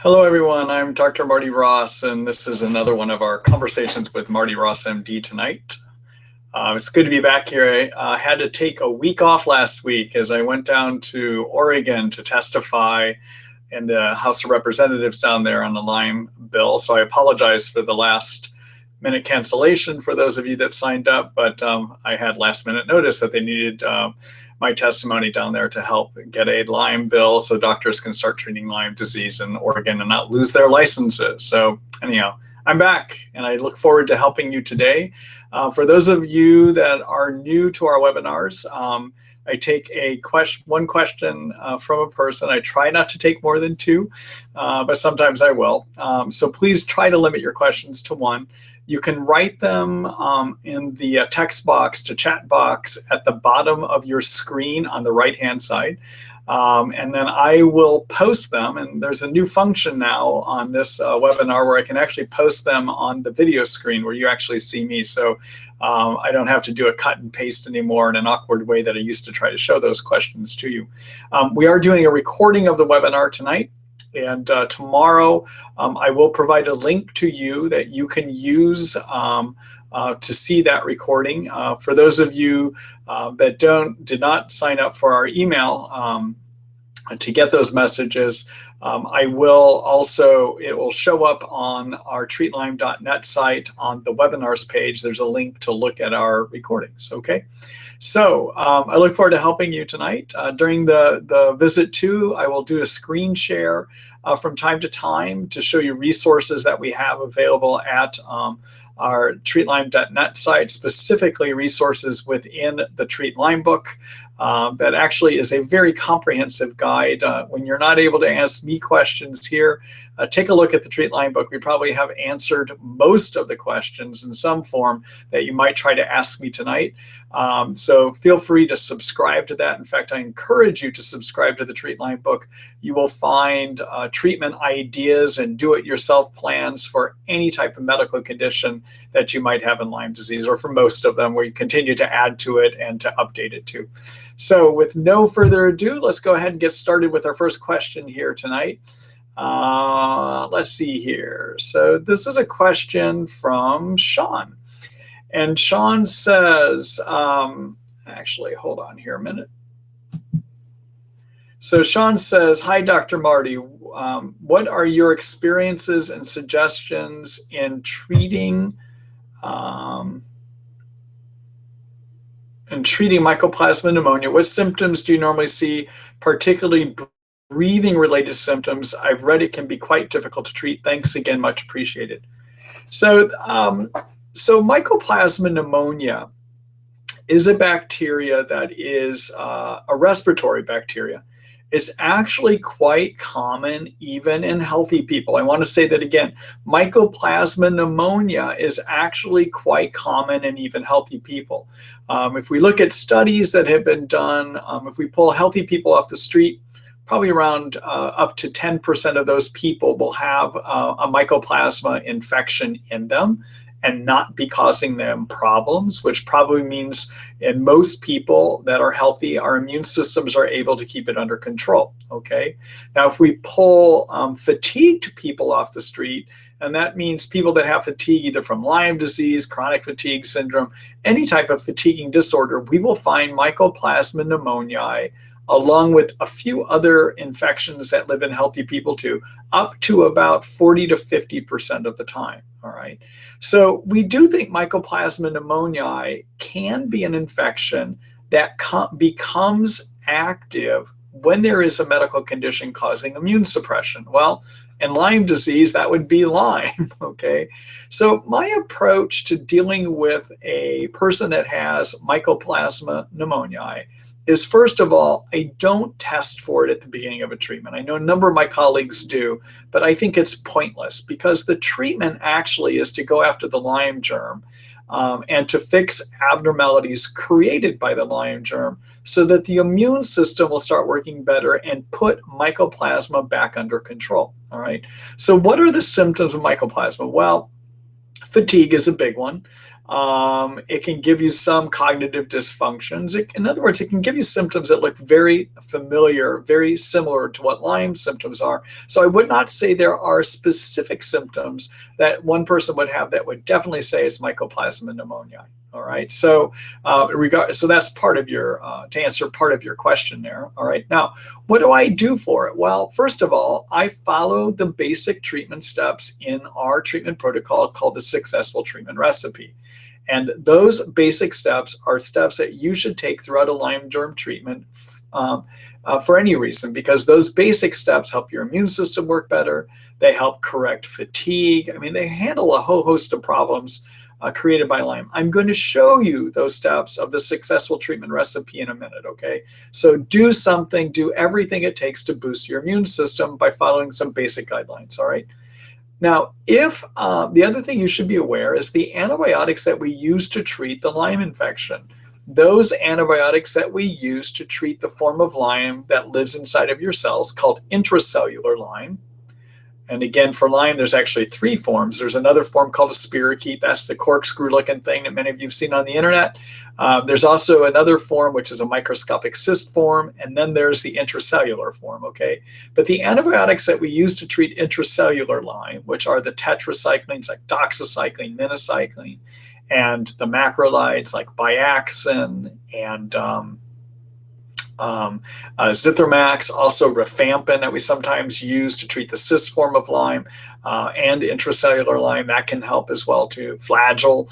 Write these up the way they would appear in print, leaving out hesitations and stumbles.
Hello, everyone. I'm Dr. Marty Ross, and this is another one of our conversations with Marty Ross, MD, tonight. It's good to be back here. I had to take a week off last week as I went down to Oregon to testify in the House of Representatives down there on the Lyme bill. So I apologize for the last minute cancellation for those of you that signed up, but I had last minute notice that they needed my testimony down there to help get a Lyme bill so doctors can start treating Lyme disease in Oregon and not lose their licenses. So anyhow, I'm back and I look forward to helping you today. For those of you that are new to our webinars, I take one question from a person. I try not to take more than two, but sometimes I will. So please try to limit your questions to one. You can write them in the text box to chat box at the bottom of your screen on the right-hand side. And then I will post them. And there's a new function now on this webinar where I can actually post them on the video screen where you actually see me. So I don't have to do a cut and paste anymore in an awkward way that I used to try to show those questions to you. We are doing a recording of the webinar tonight. And tomorrow, I will provide a link to you that you can use to see that recording. For those of you that did not sign up for our email to get those messages, it will show up on our treatlyme.net site on the webinars page. There's a link to look at our recordings, okay? So I look forward to helping you tonight. During the visit too, I will do a screen share from time to time to show you resources that we have available at our treatlyme.net site, specifically resources within the Treat Lyme book. That actually is a very comprehensive guide. When you're not able to ask me questions here, take a look at the Treat Lyme book. We probably have answered most of the questions in some form that you might try to ask me tonight. So feel free to subscribe to that. In fact, I encourage you to subscribe to the Treat Lyme book. You will find treatment ideas and do-it-yourself plans for any type of medical condition that you might have in Lyme disease, or for most of them, where you continue to add to it and to update it too. So with no further ado, let's go ahead and get started with our first question here tonight. Let's see here. So this is a question from Sean. And Sean says, actually, hold on here a minute. So Sean says, hi, Dr. Marty. What are your experiences and suggestions in treating Mycoplasma pneumonia? What symptoms do you normally see, particularly breathing-related symptoms? I've read it can be quite difficult to treat. Thanks again, much appreciated. So Mycoplasma pneumonia is a bacteria that is a respiratory bacteria. It's actually quite common even in healthy people. I want to say that again. Mycoplasma pneumonia is actually quite common in even healthy people. If we look at studies that have been done, if we pull healthy people off the street, probably around up to 10% of those people will have a mycoplasma infection in them and not be causing them problems, which probably means in most people that are healthy, our immune systems are able to keep it under control, okay? Now, if we pull fatigued people off the street, and that means people that have fatigue either from Lyme disease, chronic fatigue syndrome, any type of fatiguing disorder, we will find Mycoplasma pneumoniae along with a few other infections that live in healthy people too, up to about 40 to 50% of the time, all right? So we do think Mycoplasma pneumoniae can be an infection that becomes active when there is a medical condition causing immune suppression. Well, in Lyme disease, that would be Lyme, okay? So my approach to dealing with a person that has Mycoplasma pneumoniae is, first of all, I don't test for it at the beginning of a treatment. I know a number of my colleagues do, but I think it's pointless because the treatment actually is to go after the Lyme germ and to fix abnormalities created by the Lyme germ so that the immune system will start working better and put mycoplasma back under control, all right? So what are the symptoms of mycoplasma? Well, fatigue is a big one. It can give you some cognitive dysfunctions. In other words, it can give you symptoms that look very familiar, very similar to what Lyme symptoms are. So I would not say there are specific symptoms that one person would have that would definitely say it's Mycoplasma pneumonia. All right, so so that's part of your to answer part of your question there. All right, now what do I do for it? Well, first of all, I follow the basic treatment steps in our treatment protocol called the Successful Treatment Recipe. And those basic steps are steps that you should take throughout a Lyme germ treatment for any reason, because those basic steps help your immune system work better. They help correct fatigue. I mean, they handle a whole host of problems created by Lyme. I'm going to show you those steps of the Successful Treatment Recipe in a minute, okay? So do everything it takes to boost your immune system by following some basic guidelines, all right? Now, if the other thing you should be aware is the antibiotics that we use to treat the Lyme infection. Those antibiotics that we use to treat the form of Lyme that lives inside of your cells called intracellular Lyme. And again, for Lyme, there's actually 3 forms. There's another form called a spirochete. That's the corkscrew-looking thing that many of you have seen on the internet. There's also another form, which is a microscopic cyst form, and then there's the intracellular form, okay? But the antibiotics that we use to treat intracellular Lyme, which are the tetracyclines like doxycycline, minocycline, and the macrolides like Biaxin and Zithromax, also rifampin that we sometimes use to treat the cyst form of Lyme, and intracellular Lyme, that can help as well too. Flagyl,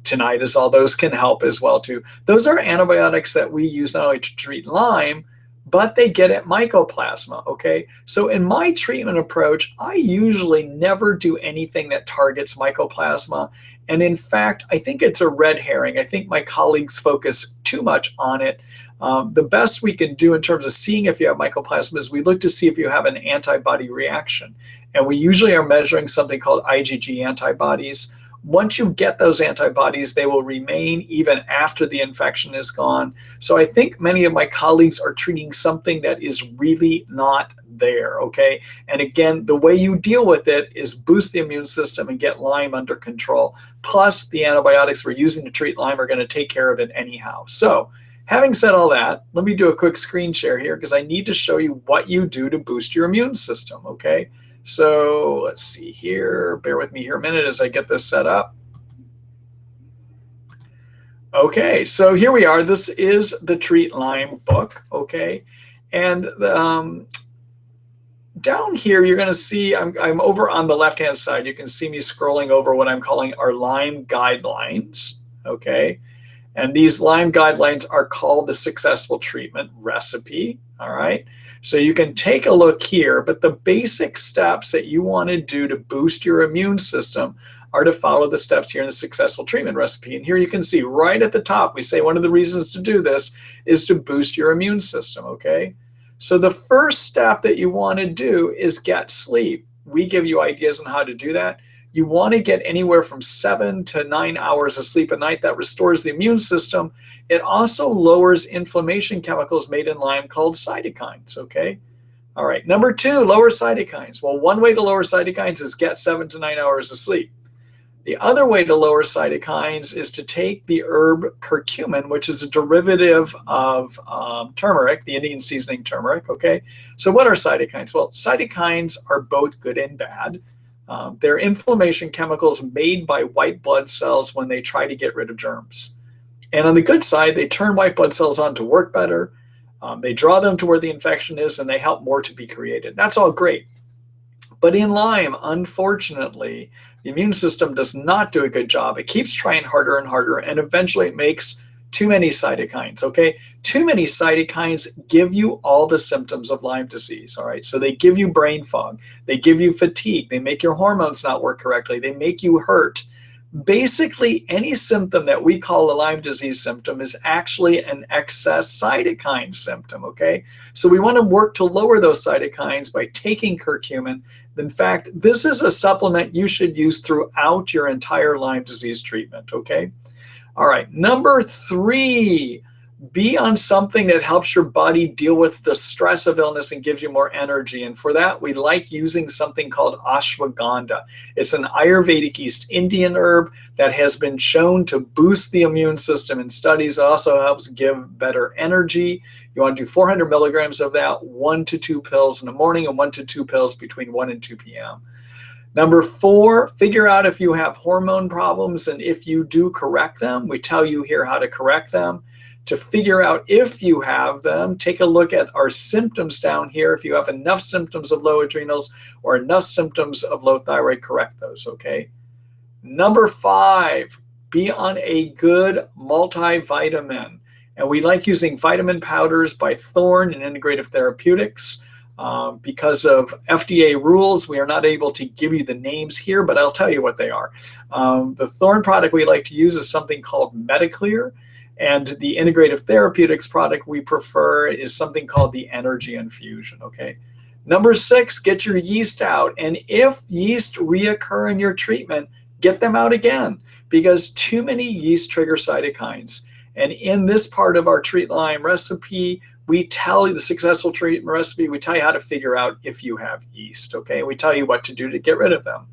tinidazole, those can help as well too. Those are antibiotics that we use not only to treat Lyme, but they get at Mycoplasma, okay? So in my treatment approach, I usually never do anything that targets Mycoplasma. And in fact, I think it's a red herring. I think my colleagues focus too much on it. The best we can do in terms of seeing if you have Mycoplasma is we look to see if you have an antibody reaction. And we usually are measuring something called IgG antibodies. Once you get those antibodies, they will remain even after the infection is gone. So I think many of my colleagues are treating something that is really not there, okay? And again, the way you deal with it is boost the immune system and get Lyme under control. Plus, the antibiotics we're using to treat Lyme are going to take care of it anyhow. So, having said all that, let me do a quick screen share here because I need to show you what you do to boost your immune system, okay? So let's see here. Bear with me here a minute as I get this set up. Okay, so here we are. This is the Treat Lyme book, okay? And down here, you're going to see, I'm over on the left-hand side. You can see me scrolling over what I'm calling our Lyme guidelines, okay? And these Lyme guidelines are called the Successful Treatment Recipe, all right? So you can take a look here, but the basic steps that you want to do to boost your immune system are to follow the steps here in the Successful Treatment Recipe. And here you can see right at the top, we say one of the reasons to do this is to boost your immune system, okay? So the first step that you want to do is get sleep. We give you ideas on how to do that. You want to get anywhere from 7 to 9 hours of sleep a night. That restores the immune system. It also lowers inflammation chemicals made in Lyme called cytokines, okay? All right, number 2, lower cytokines. Well, one way to lower cytokines is get 7 to 9 hours of sleep. The other way to lower cytokines is to take the herb curcumin, which is a derivative of turmeric, the Indian seasoning turmeric, okay? So what are cytokines? Well, cytokines are both good and bad. They're inflammation chemicals made by white blood cells when they try to get rid of germs. And on the good side, they turn white blood cells on to work better. They draw them to where the infection is, and they help more to be created. That's all great. But in Lyme, unfortunately, the immune system does not do a good job. It keeps trying harder and harder, and eventually it makes too many cytokines, okay? Too many cytokines give you all the symptoms of Lyme disease, all right? So they give you brain fog. They give you fatigue. They make your hormones not work correctly. They make you hurt. Basically, any symptom that we call a Lyme disease symptom is actually an excess cytokine symptom, okay? So we want to work to lower those cytokines by taking curcumin. In fact, this is a supplement you should use throughout your entire Lyme disease treatment, okay? All right, number 3, Be on something that helps your body deal with the stress of illness and gives you more energy. And for that, we like using something called ashwagandha. It's an Ayurvedic East Indian herb that has been shown to boost the immune system in studies. It also helps give better energy. You want to do 400 milligrams of that, 1 to 2 pills in the morning and 1 to 2 pills between 1 and 2 p.m. Number 4, figure out if you have hormone problems, and if you do, correct them. We tell you here how to correct them. To figure out if you have them, take a look at our symptoms down here. If you have enough symptoms of low adrenals or enough symptoms of low thyroid, correct those, okay? Number 5, be on a good multivitamin. And we like using vitamin powders by Thorne and Integrative Therapeutics. Because of FDA rules, we are not able to give you the names here, but I'll tell you what they are. The Thorne product we like to use is something called Metaclear. And the Integrative Therapeutics product we prefer is something called the Energy Infusion, okay? Number 6, get your yeast out. And if yeast reoccur in your treatment, get them out again, because too many yeast trigger cytokines. And in this part of our Treat Lyme recipe, we tell you the successful treatment recipe, we tell you how to figure out if you have yeast, okay? We tell you what to do to get rid of them.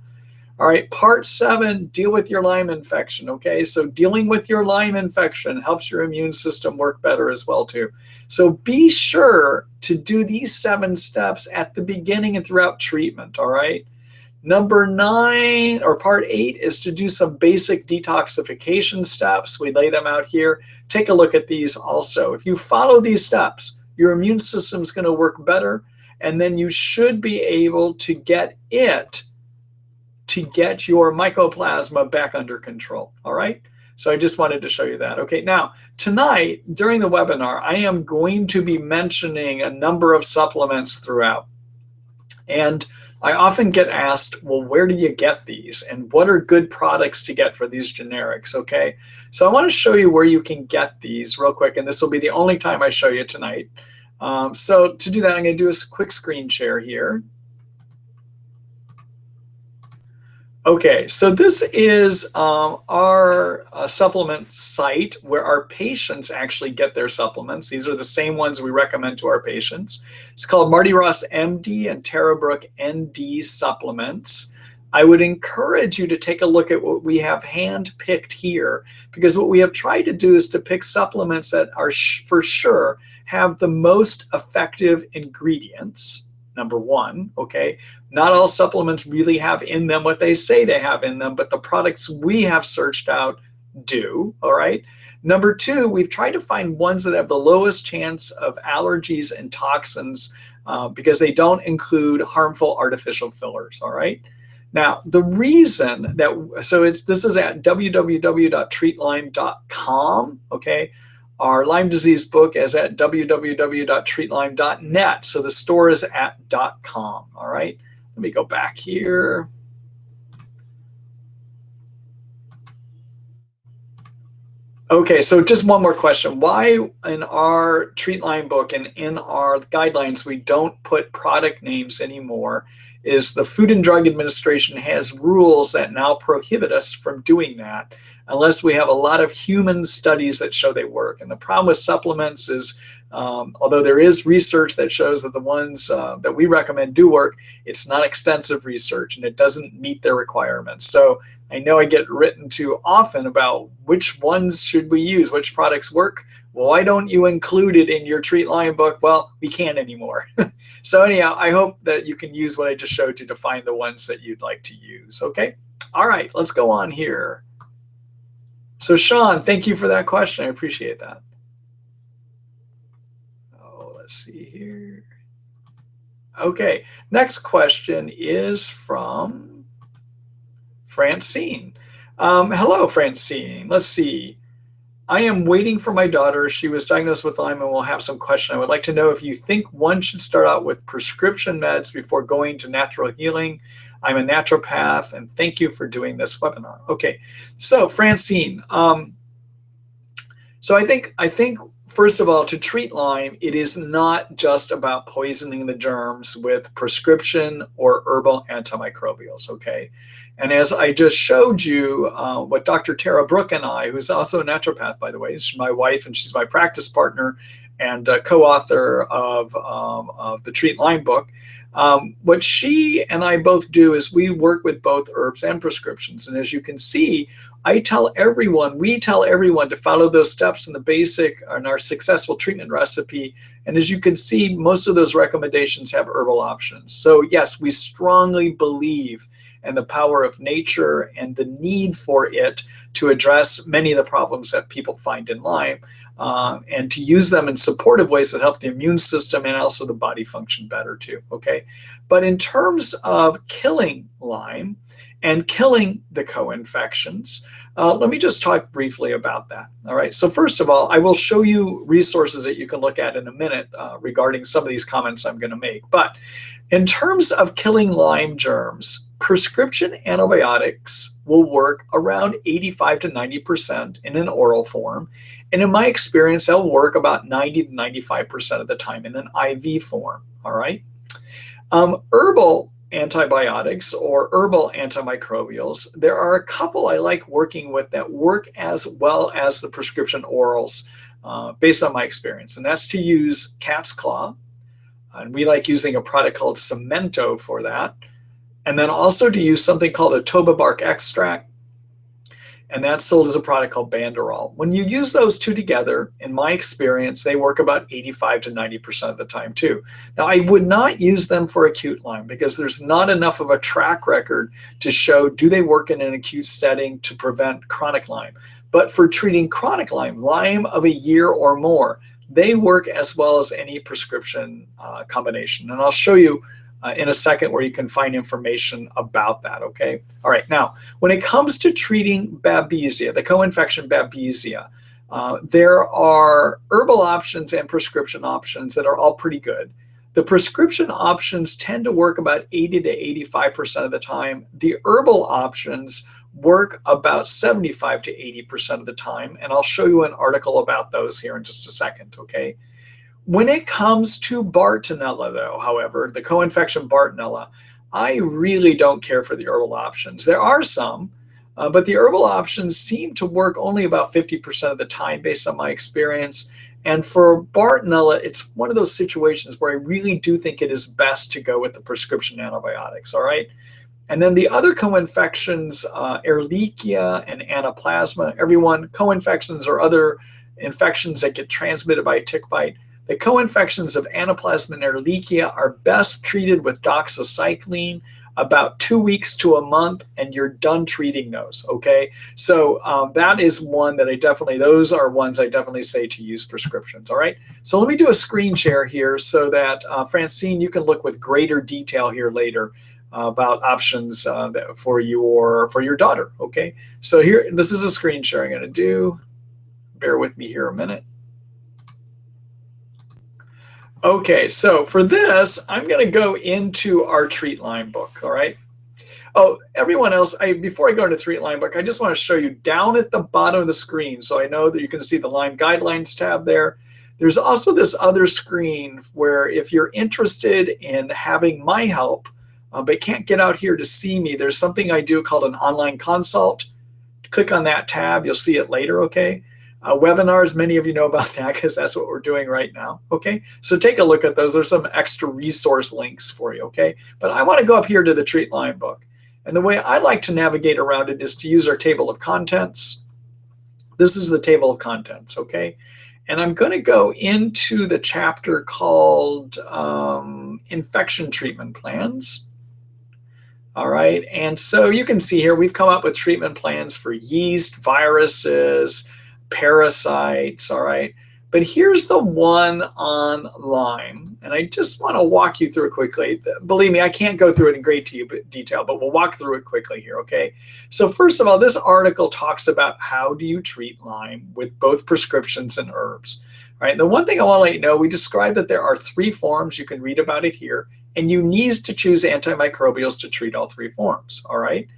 All right, part 7, deal with your Lyme infection, okay? So dealing with your Lyme infection helps your immune system work better as well too. So be sure to do these 7 steps at the beginning and throughout treatment, all right? Number 9, or part 8, is to do some basic detoxification steps. We lay them out here. Take a look at these also. If you follow these steps, your immune system is going to work better, and then you should be able to get your Mycoplasma back under control, all right? So I just wanted to show you that. Okay, now, tonight, during the webinar, I am going to be mentioning a number of supplements throughout. And I often get asked, well, where do you get these? And what are good products to get for these generics, okay? So I want to show you where you can get these real quick, and this will be the only time I show you tonight. So to do that, I'm going to do a quick screen share here. Okay, so this is our supplement site where our patients actually get their supplements. These are the same ones we recommend to our patients. It's called Marty Ross MD and Tara Brooke ND supplements. I would encourage you to take a look at what we have hand-picked here, because what we have tried to do is to pick supplements that are for sure have the most effective ingredients. Number 1, okay? Not all supplements really have in them what they say they have in them, but the products we have searched out do, all right? Number 2, we've tried to find ones that have the lowest chance of allergies and toxins because they don't include harmful artificial fillers, all right? Now, the reason that, so this is at www.treatlyme.com, okay? Our Lyme disease book is at www.treatlyme.net. So the store is at .com. All right. Let me go back here. Okay, so just one more question. Why in our Treat Lyme book and in our guidelines we don't put product names anymore is the Food and Drug Administration has rules that now prohibit us from doing that unless we have a lot of human studies that show they work. And the problem with supplements is, although there is research that shows that the ones that we recommend do work, it's not extensive research and it doesn't meet their requirements. So I know I get written to often about which ones should we use, which products work. Well, why don't you include it in your Treat Lyme book? Well, we can't anymore. So anyhow, I hope that you can use what I just showed you to find the ones that you'd like to use, okay? All right, let's go on here. So Sean, thank you for that question. I appreciate that. Oh, let's see here. Okay, next question is from Francine. Hello, Francine. Let's see. I am waiting for my daughter. She was diagnosed with Lyme and will have some question. I would like to know if you think one should start out with prescription meds before going to natural healing. I'm a naturopath, and thank you for doing this webinar. Okay, so Francine, so I think first of all, to treat Lyme, it is not just about poisoning the germs with prescription or herbal antimicrobials, okay? And as I just showed you, what Dr. Tara Brooke and I, who's also a naturopath, by the way, she's my wife and she's my practice partner and co-author of the Treat Lyme book, what she and I both do is we work with both herbs and prescriptions. And as you can see, we tell everyone to follow those steps in the basic and our successful treatment recipe. And as you can see, most of those recommendations have herbal options. So yes, we strongly believe in the power of nature and the need for it to address many of the problems that people find in Lyme, and to use them in supportive ways that help the immune system and also the body function better too, okay? But in terms of killing Lyme and killing the co-infections, let me just talk briefly about that. All right, so first of all, I will show you resources that you can look at in a minute regarding some of these comments I'm going to make. But in terms of killing Lyme germs, prescription antibiotics will work around 85 to 90% in an oral form. And in my experience, they'll work about 90 to 95% of the time in an IV form, all right? Herbal antibiotics or herbal antimicrobials, there are a couple I like working with that work as well as the prescription orals based on my experience, and that's to use cat's claw. And we like using a product called Cemento for that. And then also to use something called a toba bark extract. And that's sold as a product called Banderol. When you use those two together, in my experience, they work about 85 to 90% of the time too. Now, I would not use them for acute Lyme because there's not enough of a track record to show do they work in an acute setting to prevent chronic Lyme. But for treating chronic Lyme, Lyme of a year or more, they work as well as any prescription combination. And I'll show you in a second where you can find information about that, okay? All right, now, when it comes to treating Babesia, the co-infection Babesia, there are herbal options and prescription options that are all pretty good. The prescription options tend to work about 80 to 85% of the time. The herbal options work about 75 to 80% of the time, and I'll show you an article about those here in just a second, okay? When it comes to Bartonella, though, however, the co-infection Bartonella, I really don't care for the herbal options. There are some, but the herbal options seem to work only about 50% of the time based on my experience. And for Bartonella, it's one of those situations where I really do think it is best to go with the prescription antibiotics, all right? And then the other co-infections, Ehrlichia and Anaplasma, everyone, co-infections or other infections that get transmitted by a tick bite. The co-infections of Anaplasma and Ehrlichia are best treated with doxycycline about 2 weeks to a month, and you're done treating those, okay? So that is one that those are ones I definitely say to use prescriptions, all right? So let me do a screen share here so that, Francine, you can look with greater detail here later about options for your daughter, okay? So here, this is a screen share I'm gonna do. Bear with me here a minute. Okay, so for this, I'm going to go into our Treat Lyme book, all right? Oh, everyone else, before I go into Treat Lyme book, I just want to show you down at the bottom of the screen, so I know that you can see the Lyme Guidelines tab there. There's also this other screen where if you're interested in having my help, but can't get out here to see me, there's something I do called an online consult. Click on that tab, you'll see it later, okay? Webinars, many of you know about that because that's what we're doing right now, okay? So take a look at those. There's some extra resource links for you, okay? But I want to go up here to the Treat Lyme book. And the way I like to navigate around it is to use our table of contents. This is the table of contents, okay? And I'm going to go into the chapter called Infection Treatment Plans. All right, and so you can see here we've come up with treatment plans for yeast, viruses, parasites, all right? But here's the one on Lyme, and I just want to walk you through it quickly. Believe me, I can't go through it in great detail, but we'll walk through it quickly here, okay? So first of all, this article talks about how do you treat Lyme with both prescriptions and herbs, all right? The one thing I want to let you know, we described that there are 3 forms. You can read about it here, and you need to choose antimicrobials to treat all 3 forms, all right?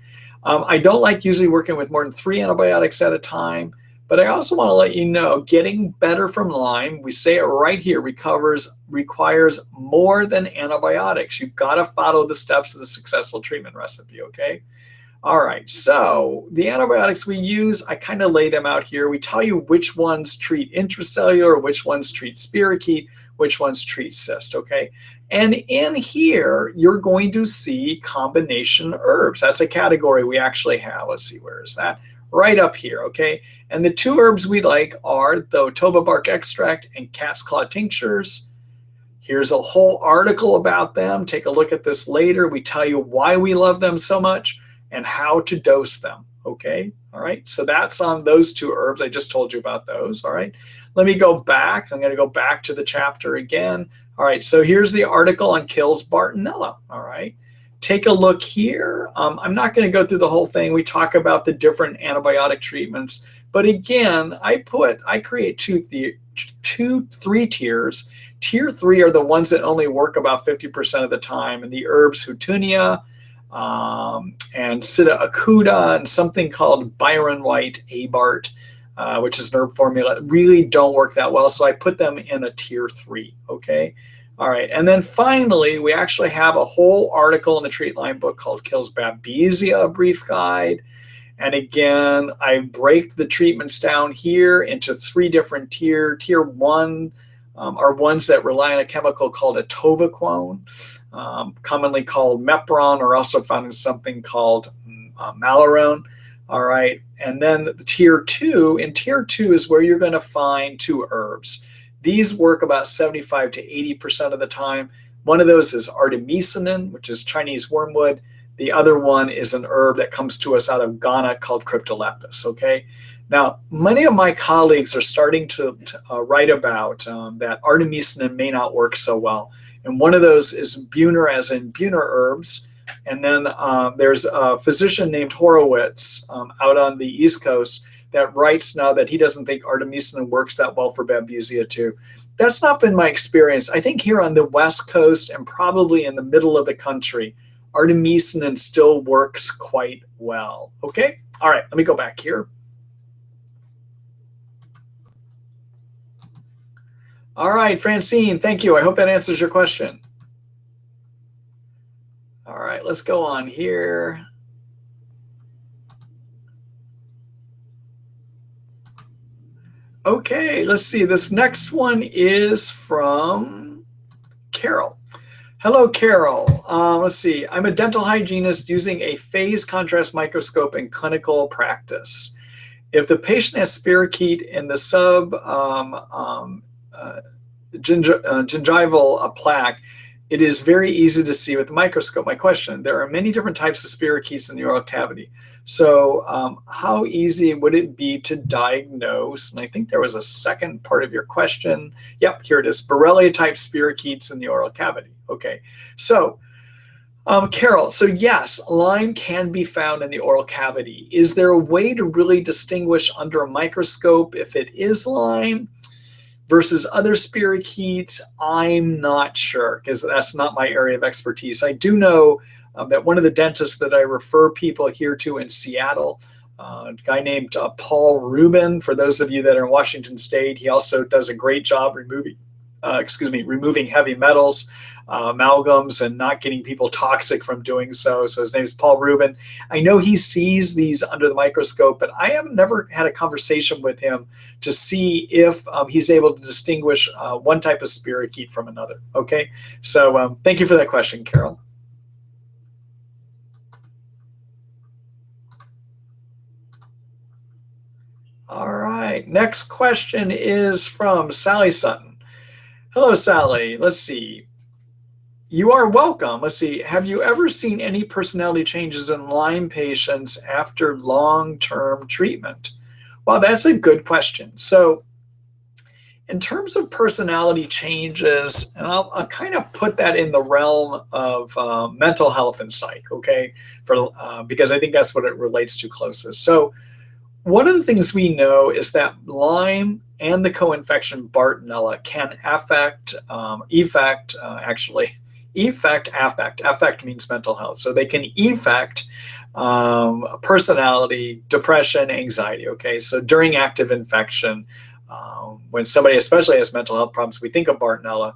I don't like usually working with more than 3 antibiotics at a time, But I also want to let you know, getting better from Lyme, we say it right here, requires more than antibiotics. You've got to follow the steps of the successful treatment recipe, okay? All right, so the antibiotics we use, I kind of lay them out here. We tell you which ones treat intracellular, which ones treat spirochete, which ones treat cyst, okay? And in here, you're going to see combination herbs. That's a category we actually have. Let's see, where is that? Right up here, okay? And the two herbs we like are the toba bark extract and cat's claw tinctures. Here's a whole article about them. Take a look at this later. We tell you why we love them so much and how to dose them, okay? All right, so that's on those two herbs. I just told you about those, all right? Let me go back. I'm gonna go back to the chapter again. All right, so here's the article on kills Bartonella, all right? Take a look here. I'm not gonna go through the whole thing. We talk about the different antibiotic treatments, but again, I create three tiers. Tier 3 are the ones that only work about 50% of the time, and the herbs Houtunia, and Sida acuta, and something called Byron White Abart, which is an herb formula, really don't work that well. So I put them in a tier 3, okay? All right, and then finally, we actually have a whole article in the Treat Lyme book called Kills Babesia, a brief guide. And again, I break the treatments down here into 3 different tiers. Tier 1 are ones that rely on a chemical called atovaquone, commonly called Mepron, or also found in something called Malarone. All right, and then in tier 2 is where you're going to find 2 herbs. These work about 75 to 80% of the time. One of those is artemisinin, which is Chinese wormwood. The other one is an herb that comes to us out of Ghana called Cryptolepis, okay? Now, many of my colleagues are starting to write about that artemisinin may not work so well. And one of those is Buhner, as in Buhner herbs. And then there's a physician named Horowitz out on the East Coast that writes now that he doesn't think artemisinin works that well for Babesia too. That's not been my experience. I think here on the West Coast and probably in the middle of the country, artemisinin still works quite well, okay? All right, let me go back here. All right, Francine, thank you. I hope that answers your question. All right, let's go on here. Okay, let's see. This next one is from Carol. Hello, Carol. Let's see. I'm a dental hygienist using a phase contrast microscope in clinical practice. If the patient has spirochete in the gingival plaque, it is very easy to see with the microscope. My question, there are many different types of spirochetes in the oral cavity. So how easy would it be to diagnose? And I think there was a second part of your question. Yep, here it is. Borrelia type spirochetes in the oral cavity. Okay, so Carol, so yes, Lyme can be found in the oral cavity. Is there a way to really distinguish under a microscope if it is Lyme versus other spirochetes? I'm not sure, because that's not my area of expertise. I do know that one of the dentists that I refer people here to in Seattle, a guy named Paul Rubin, for those of you that are in Washington State, he also does a great job removing heavy metals, amalgams, and not getting people toxic from doing so. So his name is Paul Rubin. I know he sees these under the microscope, but I have never had a conversation with him to see if he's able to distinguish one type of spirochete from another. Okay, so thank you for that question, Carol. All right, next question is from Sally Sutton. Hello, Sally. Let's see. You are welcome. Let's see. Have you ever seen any personality changes in Lyme patients after long-term treatment? Well, that's a good question. So in terms of personality changes, and I'll kind of put that in the realm of mental health and psych, okay? Because I think that's what it relates to closest. So one of the things we know is that Lyme and the co-infection Bartonella can affect affect means mental health. So they can affect personality, depression, anxiety. Okay, so during active infection, when somebody especially has mental health problems, we think of Bartonella,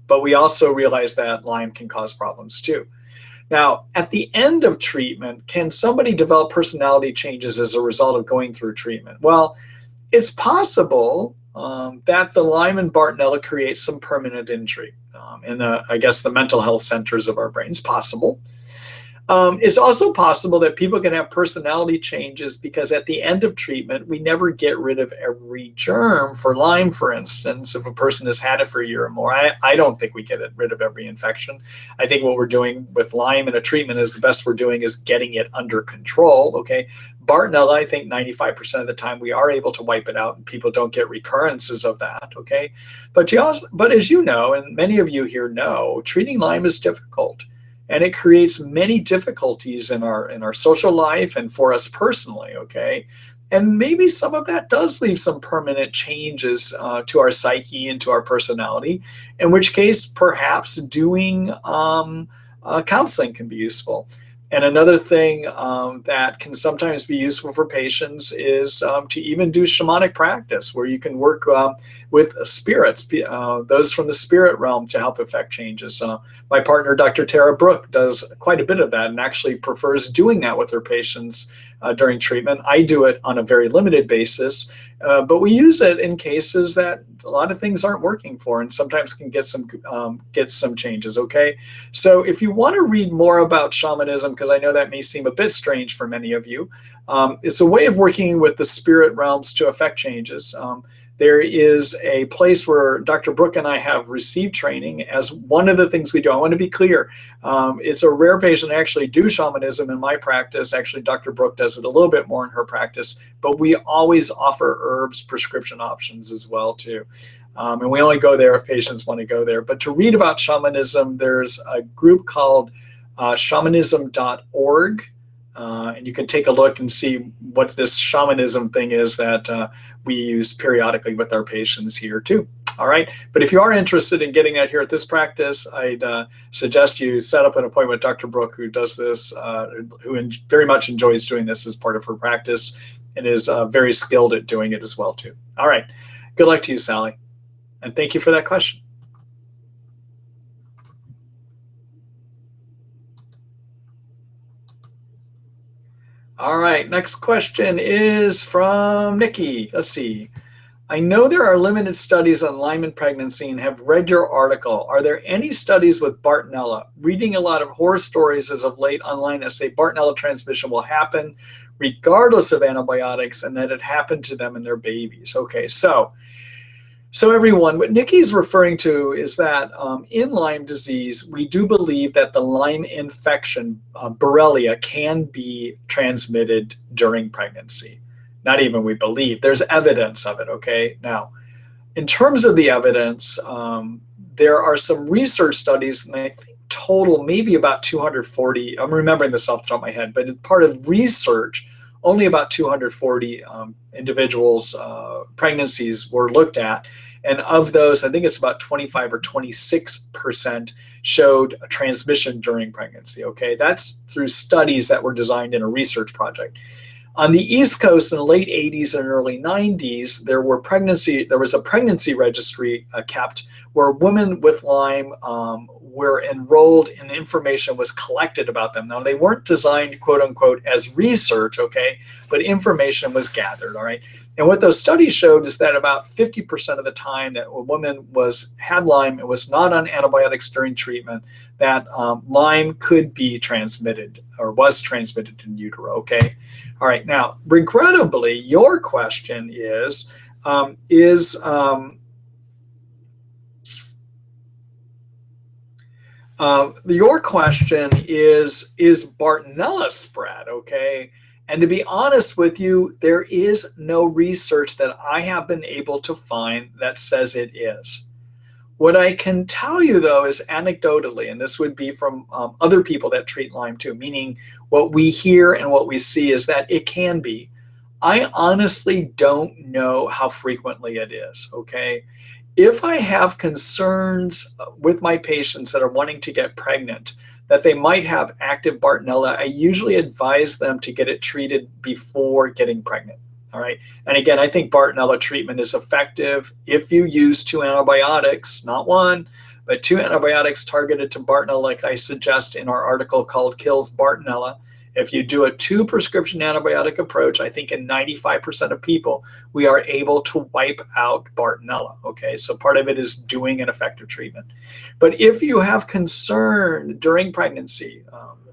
but we also realize that Lyme can cause problems too. Now, at the end of treatment, can somebody develop personality changes as a result of going through treatment? Well, it's possible that the Lyme and Bartonella create some permanent injury in I guess, the mental health centers of our brains. Possible. It's also possible that people can have personality changes because at the end of treatment, we never get rid of every germ. For Lyme, for instance, if a person has had it for a year or more, I don't think we get rid of every infection. I think what we're doing with Lyme in a treatment is the best we're doing is getting it under control. Okay. Bartonella, I think 95% of the time we are able to wipe it out and people don't get recurrences of that. Okay. But as you know, and many of you here know, treating Lyme is difficult. And it creates many difficulties in our social life and for us personally, okay? And maybe some of that does leave some permanent changes to our psyche and to our personality, in which case perhaps doing counseling can be useful. And another thing that can sometimes be useful for patients is to even do shamanic practice, where you can work with spirits, those from the spirit realm, to help affect changes. My partner, Dr. Tara Brooke, does quite a bit of that and actually prefers doing that with her patients during treatment. I do it on a very limited basis, but we use it in cases that a lot of things aren't working for, and sometimes can get some changes. Okay, so if you want to read more about shamanism, because I know that may seem a bit strange for many of you, it's a way of working with the spirit realms to affect changes. There is a place where Dr. Brooke and I have received training as one of the things we do. I want to be clear. It's a rare patient. I actually do shamanism in my practice. Actually, Dr. Brooke does it a little bit more in her practice, but we always offer herbs prescription options as well too. And we only go there if patients want to go there. But to read about shamanism, there's a group called shamanism.org. And you can take a look and see what this shamanism thing is that we use periodically with our patients here too. All right. But if you are interested in getting that here at this practice, I'd suggest you set up an appointment with Dr. Brooke, who does this, who very much enjoys doing this as part of her practice and is very skilled at doing it as well too. All right. Good luck to you, Sally. And thank you for that question. All right, next question is from Nikki. Let's see. I know there are limited studies on Lyme and pregnancy and have read your article. Are there any studies with Bartonella? Reading a lot of horror stories as of late online that say Bartonella transmission will happen regardless of antibiotics and that it happened to them and their babies. Okay, so everyone, what Nikki's referring to is that in Lyme disease, we do believe that the Lyme infection, Borrelia, can be transmitted during pregnancy. Not even we believe, there's evidence of it, okay? Now, in terms of the evidence, there are some research studies, and I think total maybe about 240, I'm remembering this off the top of my head, but as part of research, only about 240 individuals' pregnancies were looked at. And of those, I think it's about 25 or 26% showed a transmission during pregnancy. Okay, that's through studies that were designed in a research project. On the East Coast in the late 80s and early 90s, there was a pregnancy registry kept where women with Lyme were enrolled and information was collected about them. Now, they weren't designed, quote unquote, as research, okay, but information was gathered, all right? And what those studies showed is that about 50% of the time that a woman had Lyme and was not on antibiotics during treatment, that Lyme could be transmitted or was transmitted in utero, okay? All right, now, regrettably, your question is your question is Bartonella spread, okay? And to be honest with you, there is no research that I have been able to find that says it is. What I can tell you, though, is anecdotally, and this would be from other people that treat Lyme too, meaning what we hear and what we see is that it can be. I honestly don't know how frequently it is, okay? If I have concerns with my patients that are wanting to get pregnant, that they might have active Bartonella, I usually advise them to get it treated before getting pregnant. All right. And again, I think Bartonella treatment is effective if you use 2 antibiotics, not 1, but 2 antibiotics targeted to Bartonella, like I suggest in our article called Kills Bartonella. If you do a 2 prescription antibiotic approach, I think in 95% of people, we are able to wipe out Bartonella. Okay, so part of it is doing an effective treatment. But if you have concern during pregnancy,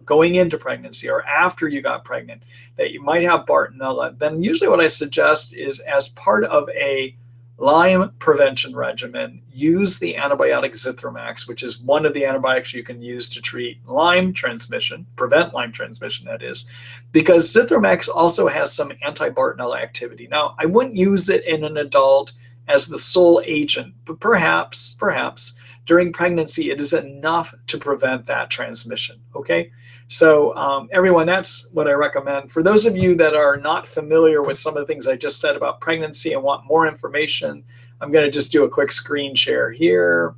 going into pregnancy, or after you got pregnant, that you might have Bartonella, then usually what I suggest is, as part of a Lyme prevention regimen, use the antibiotic Zithromax, which is one of the antibiotics you can use to treat Lyme transmission, prevent Lyme transmission, that is, because Zithromax also has some anti-Bartonella activity. Now, I wouldn't use it in an adult as the sole agent, but perhaps during pregnancy, it is enough to prevent that transmission, okay? So everyone, that's what I recommend. For those of you that are not familiar with some of the things I just said about pregnancy and want more information, I'm going to just do a quick screen share here.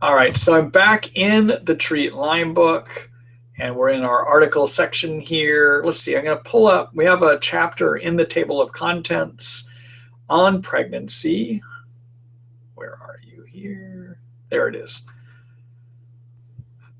All right, so I'm back in the Treat Lyme book, and we're in our article section here. Let's see, I'm going to pull up, we have a chapter in the table of contents on pregnancy. Where are you here? There it is.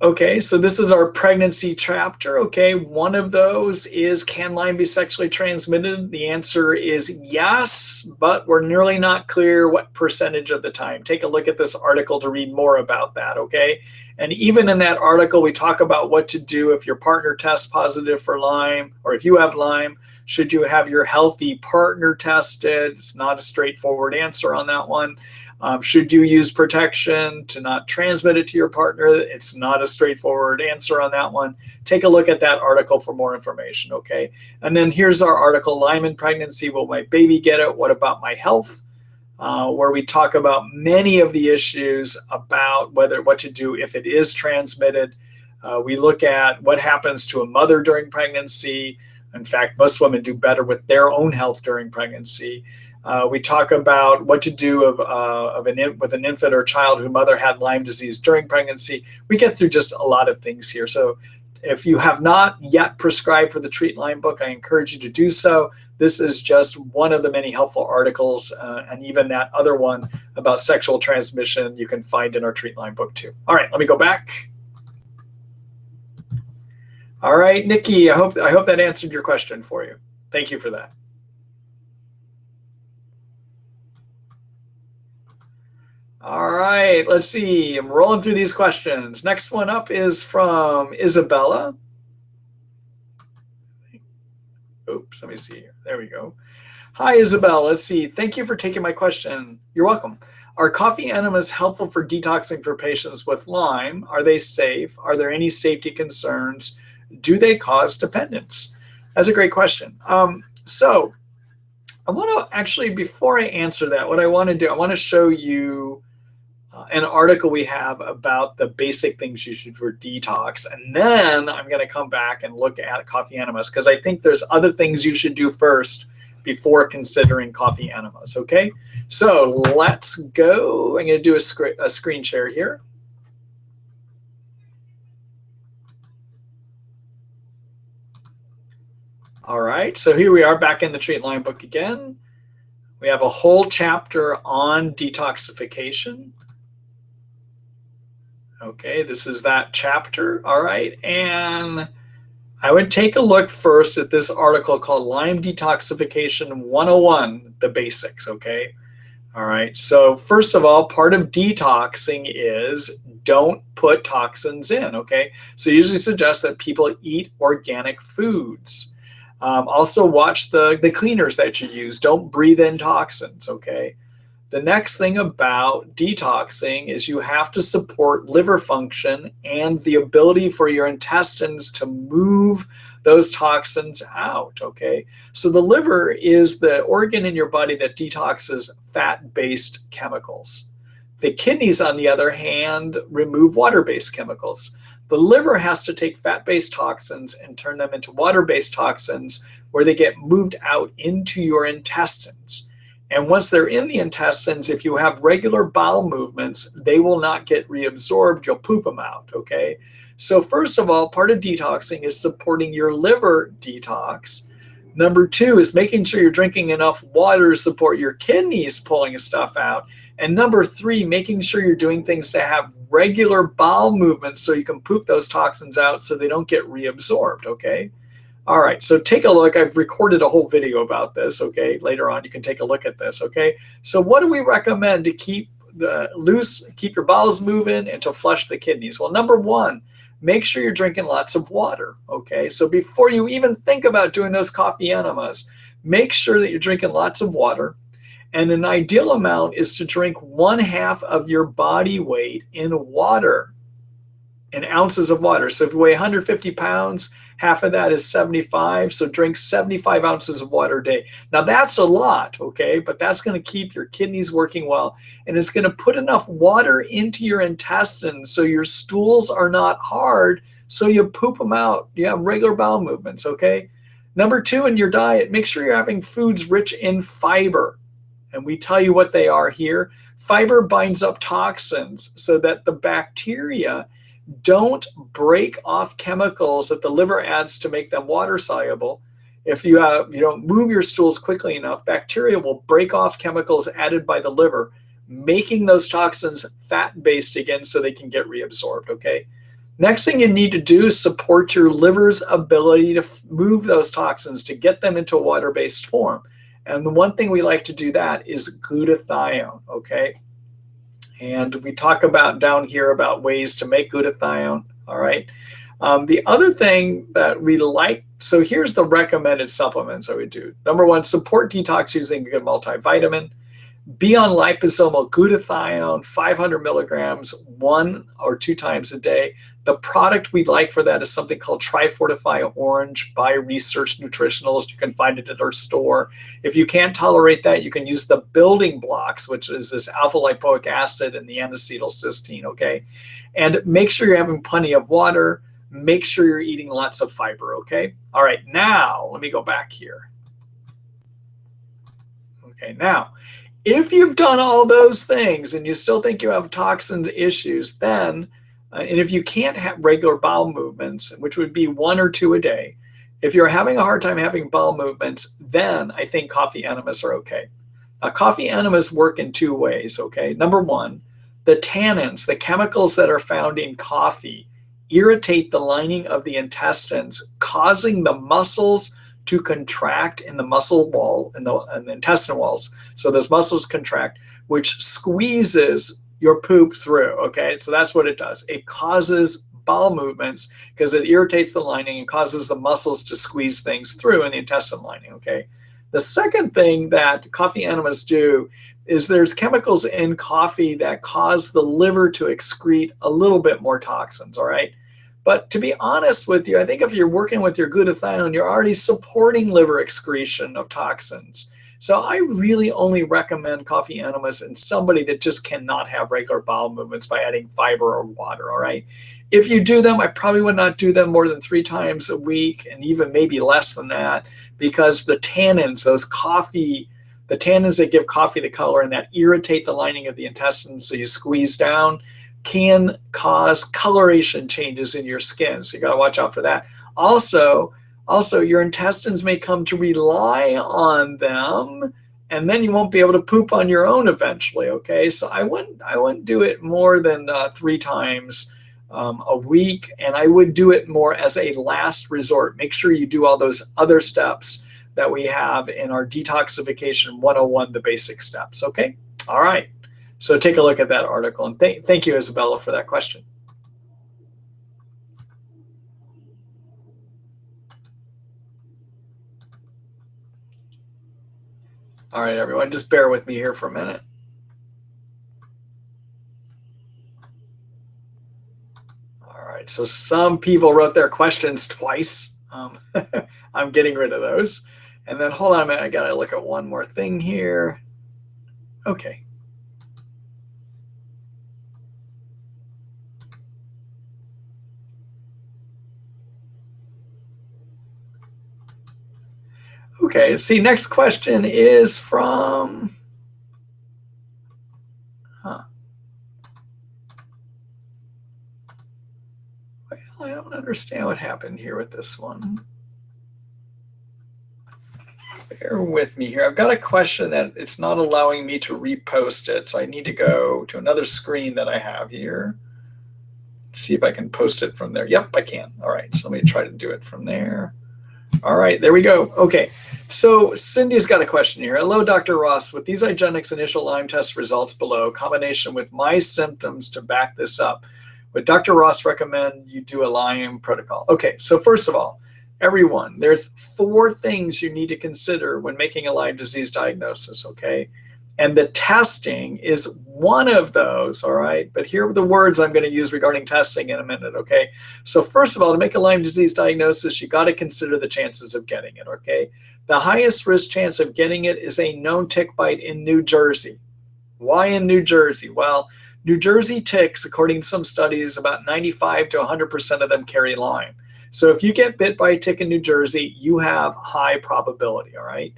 Okay, so this is our pregnancy chapter. Okay, one of those is, can Lyme be sexually transmitted? The answer is yes, but we're nearly not clear what percentage of the time. Take a look at this article to read more about that, okay? And even in that article, we talk about what to do if your partner tests positive for Lyme, or if you have Lyme, should you have your healthy partner tested? It's not a straightforward answer on that one. Should you use protection to not transmit it to your partner? It's not a straightforward answer on that one. Take a look at that article for more information, okay? And then here's our article, Lyme in Pregnancy, Will My Baby Get It? What About My Health? Where we talk about many of the issues about what to do if it is transmitted. We look at what happens to a mother during pregnancy. In fact, most women do better with their own health during pregnancy. We talk about what to do with an infant or child whose mother had Lyme disease during pregnancy. We get through just a lot of things here. So if you have not yet prescribed for the Treat Lyme book, I encourage you to do so. This is just one of the many helpful articles, and even that other one about sexual transmission you can find in our Treat Lyme book too. All right, let me go back. All right, Nikki, I hope that answered your question for you. Thank you for that. All right, let's see. I'm rolling through these questions. Next one up is from Isabella. Oops, let me see here. There we go. Hi, Isabella. Let's see. Thank you for taking my question. You're welcome. Are coffee enemas helpful for detoxing for patients with Lyme? Are they safe? Are there any safety concerns? Do they cause dependence? That's a great question. So I want to actually, before I answer that, what I want to do, I want to show you an article we have about the basic things you should do for detox. And then I'm going to come back and look at coffee enemas, because I think there's other things you should do first before considering coffee enemas. Okay, so let's go. I'm going to do a screen share here. All right, so here we are back in the Treat Lyme book again. We have a whole chapter on detoxification. Okay, this is that chapter. All right, and I would take a look first at this article called Lyme Detoxification 101, the basics, okay? All right, so first of all, part of detoxing is don't put toxins in, okay? So I usually suggest that people eat organic foods. Also watch the cleaners that you use. Don't breathe in toxins, okay? The next thing about detoxing is you have to support liver function and the ability for your intestines to move those toxins out, okay? So the liver is the organ in your body that detoxes fat-based chemicals. The kidneys, on the other hand, remove water-based chemicals. The liver has to take fat-based toxins and turn them into water-based toxins where they get moved out into your intestines. And once they're in the intestines, if you have regular bowel movements, they will not get reabsorbed. You'll poop them out, okay? So first of all, part of detoxing is supporting your liver detox. Number two is making sure you're drinking enough water to support your kidneys pulling stuff out. And number three, making sure you're doing things to have regular bowel movements so you can poop those toxins out so they don't get reabsorbed, okay? All right, so take a look. I've recorded a whole video about this, okay? Later on, you can take a look at this, okay? So what do we recommend to keep keep your bowels moving and to flush the kidneys? Well, number one, make sure you're drinking lots of water, okay? So before you even think about doing those coffee enemas, make sure that you're drinking lots of water. And an ideal amount is to drink 1/2 of your body weight in water, in ounces of water. So if you weigh 150 pounds, half of that is 75. So drink 75 ounces of water a day. Now that's a lot, okay? But that's going to keep your kidneys working well. And it's going to put enough water into your intestines so your stools are not hard. So you poop them out. You have regular bowel movements, okay? Number two, in your diet, make sure you're having foods rich in fiber. And we tell you what they are here. Fiber binds up toxins so that the bacteria don't break off chemicals that the liver adds to make them water soluble. If you don't move your stools quickly enough, bacteria will break off chemicals added by the liver, making those toxins fat-based again so they can get reabsorbed, okay? Next thing you need to do is support your liver's ability to move those toxins, to get them into a water-based form. And the one thing we like to do that is glutathione, okay? And we talk about down here about ways to make glutathione, all right? The other thing that we like, so here's the recommended supplements that we do. Number one, support detox using a good multivitamin. Be on liposomal glutathione, 500 milligrams, 1 or 2 times a day. The product we like for that is something called Trifortify Orange by Research Nutritionals. You can find it at our store. If you can't tolerate that, you can use the building blocks, which is this alpha lipoic acid and the N-acetylcysteine, okay? And make sure you're having plenty of water. Make sure you're eating lots of fiber, okay? All right, now let me go back here. Okay, now, if you've done all those things and you still think you have toxins issues, then, and if you can't have regular bowel movements, which would be 1 or 2 a day, if you're having a hard time having bowel movements, then I think coffee enemas are okay. Coffee enemas work in 2 ways, okay? Number one, the tannins, the chemicals that are found in coffee, irritate the lining of the intestines, causing the muscles to contract in the muscle wall, in the intestinal walls. So those muscles contract, which squeezes your poop through, okay? So that's what it does. It causes bowel movements because it irritates the lining and causes the muscles to squeeze things through in the intestine lining, okay? The second thing that coffee enemas do is there's chemicals in coffee that cause the liver to excrete a little bit more toxins, all right? But to be honest with you, I think if you're working with your glutathione, you're already supporting liver excretion of toxins. So I really only recommend coffee enemas in somebody that just cannot have regular bowel movements by adding fiber or water, all right? If you do them, I probably would not do them more than 3 times a week and even maybe less than that because the tannins, the tannins that give coffee the color and that irritate the lining of the intestines so you squeeze down, can cause coloration changes in your skin. So you got to watch out for that. Also, your intestines may come to rely on them, and then you won't be able to poop on your own eventually, okay? So I wouldn't do it more than 3 times a week, and I would do it more as a last resort. Make sure you do all those other steps that we have in our Detoxification 101, the basic steps, okay? All right. So take a look at that article, and thank you, Isabella, for that question. All right, everyone, just bear with me here for a minute. All right, so some people wrote their questions twice. I'm getting rid of those. And then hold on a minute, I gotta look at one more thing here. Okay. Okay, see, next question is from Well, I don't understand what happened here with this one. Bear with me here. I've got a question that it's not allowing me to repost it, so I need to go to another screen that I have here. Let's see if I can post it from there. Yep, I can. All right, so let me try to do it from there. All right, there we go. Okay, so Cindy's got a question here. Hello, Dr. Ross. With these IGeneX initial Lyme test results below, combination with my symptoms to back this up, would Dr. Ross recommend you do a Lyme protocol? Okay, so first of all, everyone, there's 4 things you need to consider when making a Lyme disease diagnosis, okay? And the testing is one of those, all right? But here are the words I'm going to use regarding testing in a minute, okay? So first of all, to make a Lyme disease diagnosis, you got to consider the chances of getting it, okay? The highest risk chance of getting it is a known tick bite in New Jersey. Why in New Jersey? Well, New Jersey ticks, according to some studies, about 95 to 100% of them carry Lyme. So if you get bit by a tick in New Jersey, you have high probability, all right?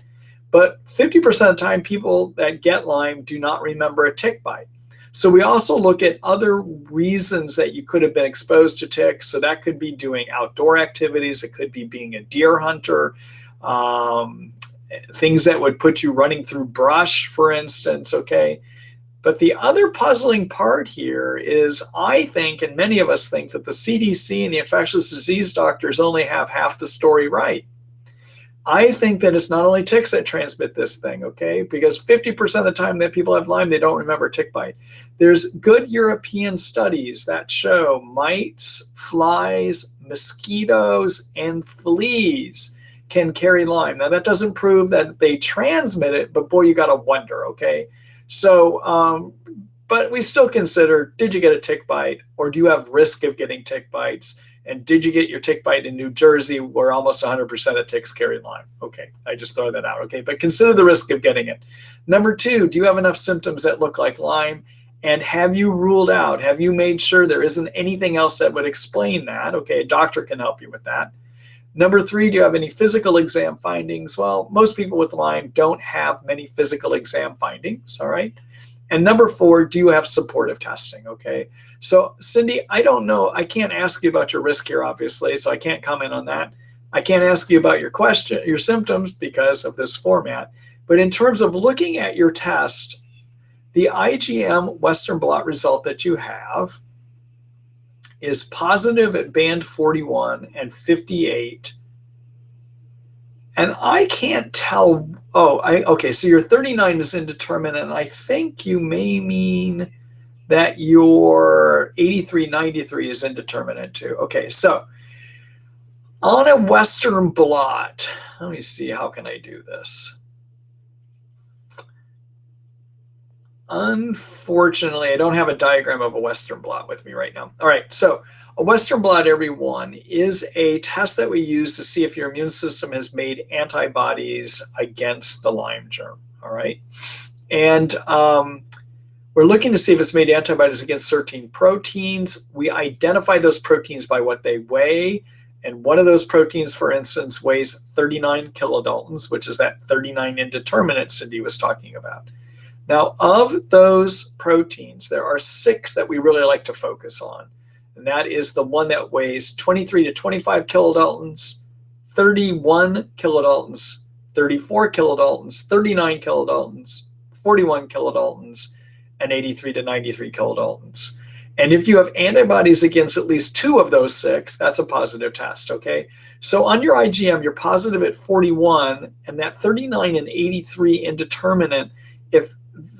But 50% of the time, people that get Lyme do not remember a tick bite. So we also look at other reasons that you could have been exposed to ticks. So that could be doing outdoor activities. It could be being a deer hunter, things that would put you running through brush, for instance, okay? But the other puzzling part here is I think, and many of us think, that the CDC and the infectious disease doctors only have half the story right. I think that it's not only ticks that transmit this thing, okay? Because 50% of the time that people have Lyme, they don't remember tick bite. There's good European studies that show mites, flies, mosquitoes, and fleas can carry Lyme. Now, that doesn't prove that they transmit it, but boy, you got to wonder, okay? So, but we still consider, did you get a tick bite, or do you have risk of getting tick bites? And did you get your tick bite in New Jersey, where almost 100% of ticks carry Lyme? Okay, I just throw that out, okay? But consider the risk of getting it. Number 2, do you have enough symptoms that look like Lyme? And have you ruled out, have you made sure there isn't anything else that would explain that? Okay, a doctor can help you with that. Number 3, do you have any physical exam findings? Well, most people with Lyme don't have many physical exam findings, all right? And number 4, do you have supportive testing, okay? So Cindy, I don't know, I can't ask you about your risk here, obviously, so I can't comment on that. I can't ask you about your question, your symptoms, because of this format. But in terms of looking at your test, the IgM Western blot result that you have is positive at band 41 and 58. And I can't tell, okay, so your 39 is indeterminate, and I think you may mean that your 83-93 is indeterminate too. Okay, so on a Western blot, let me see, how can I do this? Unfortunately, I don't have a diagram of a Western blot with me right now. All right, so a Western blot, everyone, is a test that we use to see if your immune system has made antibodies against the Lyme germ, all right? And we're looking to see if it's made antibodies against certain proteins. We identify those proteins by what they weigh. And one of those proteins, for instance, weighs 39 kilodaltons, which is that 39 indeterminate Cindy was talking about. Now, of those proteins, there are 6 that we really like to focus on. And that is the one that weighs 23 to 25 kilodaltons, 31 kilodaltons, 34 kilodaltons, 39 kilodaltons, 41 kilodaltons, and 83 to 93 kilodaltons. And if you have antibodies against at least 2 of those 6, that's a positive test, okay? So on your IgM, you're positive at 41, and that 39 and 83 indeterminate,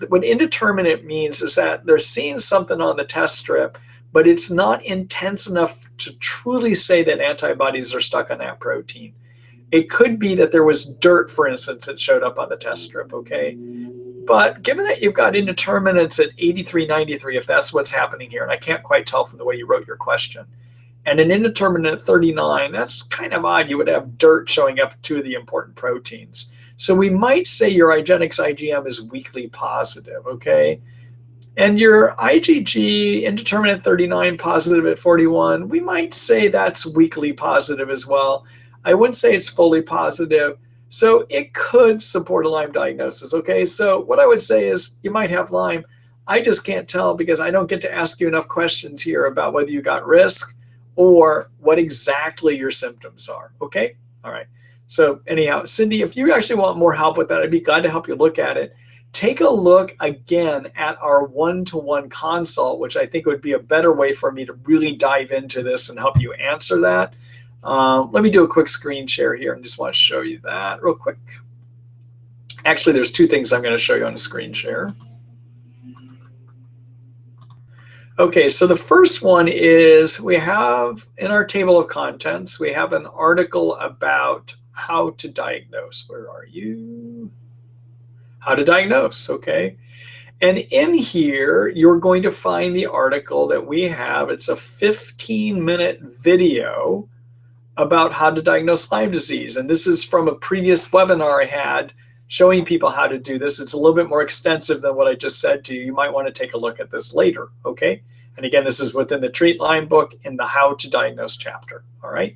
what indeterminate means is that they're seeing something on the test strip, but it's not intense enough to truly say that antibodies are stuck on that protein. It could be that there was dirt, for instance, that showed up on the test strip, okay? But given that you've got indeterminates at 83, 93, if that's what's happening here, and I can't quite tell from the way you wrote your question, and an indeterminate at 39, that's kind of odd. You would have dirt showing up 2 of the important proteins. So we might say your IGeneX IgM is weakly positive, okay? And your IgG, indeterminate 39, positive at 41, we might say that's weakly positive as well. I wouldn't say it's fully positive. So it could support a Lyme diagnosis, okay? So what I would say is you might have Lyme. I just can't tell because I don't get to ask you enough questions here about whether you got risk or what exactly your symptoms are. Okay? All right. So anyhow, Cindy, if you actually want more help with that, I'd be glad to help you look at it. Take a look again at our one-to-one consult, which I think would be a better way for me to really dive into this and help you answer that. Let me do a quick screen share here and just want to show you that real quick. Actually, there's two things I'm going to show you on a screen share. Okay, so the first one is we have in our table of contents, we have an article about how to diagnose. Where are you? How to diagnose, okay? And in here, you're going to find the article that we have. It's a 15-minute video about how to diagnose Lyme disease. And this is from a previous webinar I had showing people how to do this. It's a little bit more extensive than what I just said to you. You might want to take a look at this later, okay? And again, this is within the Treat Lyme book in the How to Diagnose chapter, all right?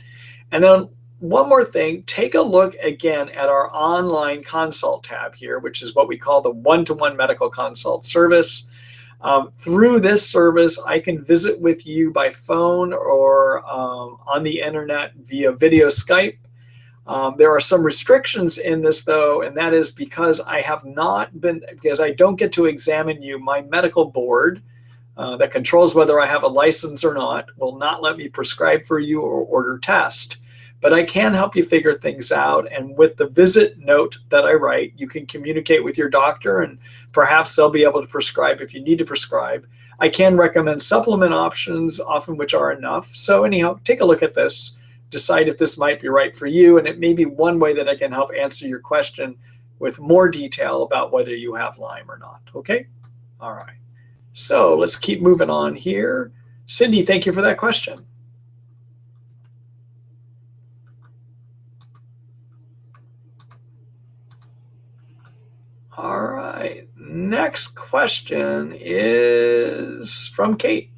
And then one more thing, take a look again at our online consult tab here, which is what we call the one-to-one medical consult service. Through this service, I can visit with you by phone or on the internet via video Skype. There are some restrictions in this though, and that is because because I don't get to examine you. My medical board that controls whether I have a license or not will not let me prescribe for you or order tests. But I can help you figure things out. And with the visit note that I write, you can communicate with your doctor and perhaps they'll be able to prescribe if you need to prescribe. I can recommend supplement options, often which are enough. So anyhow, take a look at this, decide if this might be right for you. And it may be one way that I can help answer your question with more detail about whether you have Lyme or not. Okay? All right. So let's keep moving on here. Cindy, thank you for that question. All right, next question is from Kate.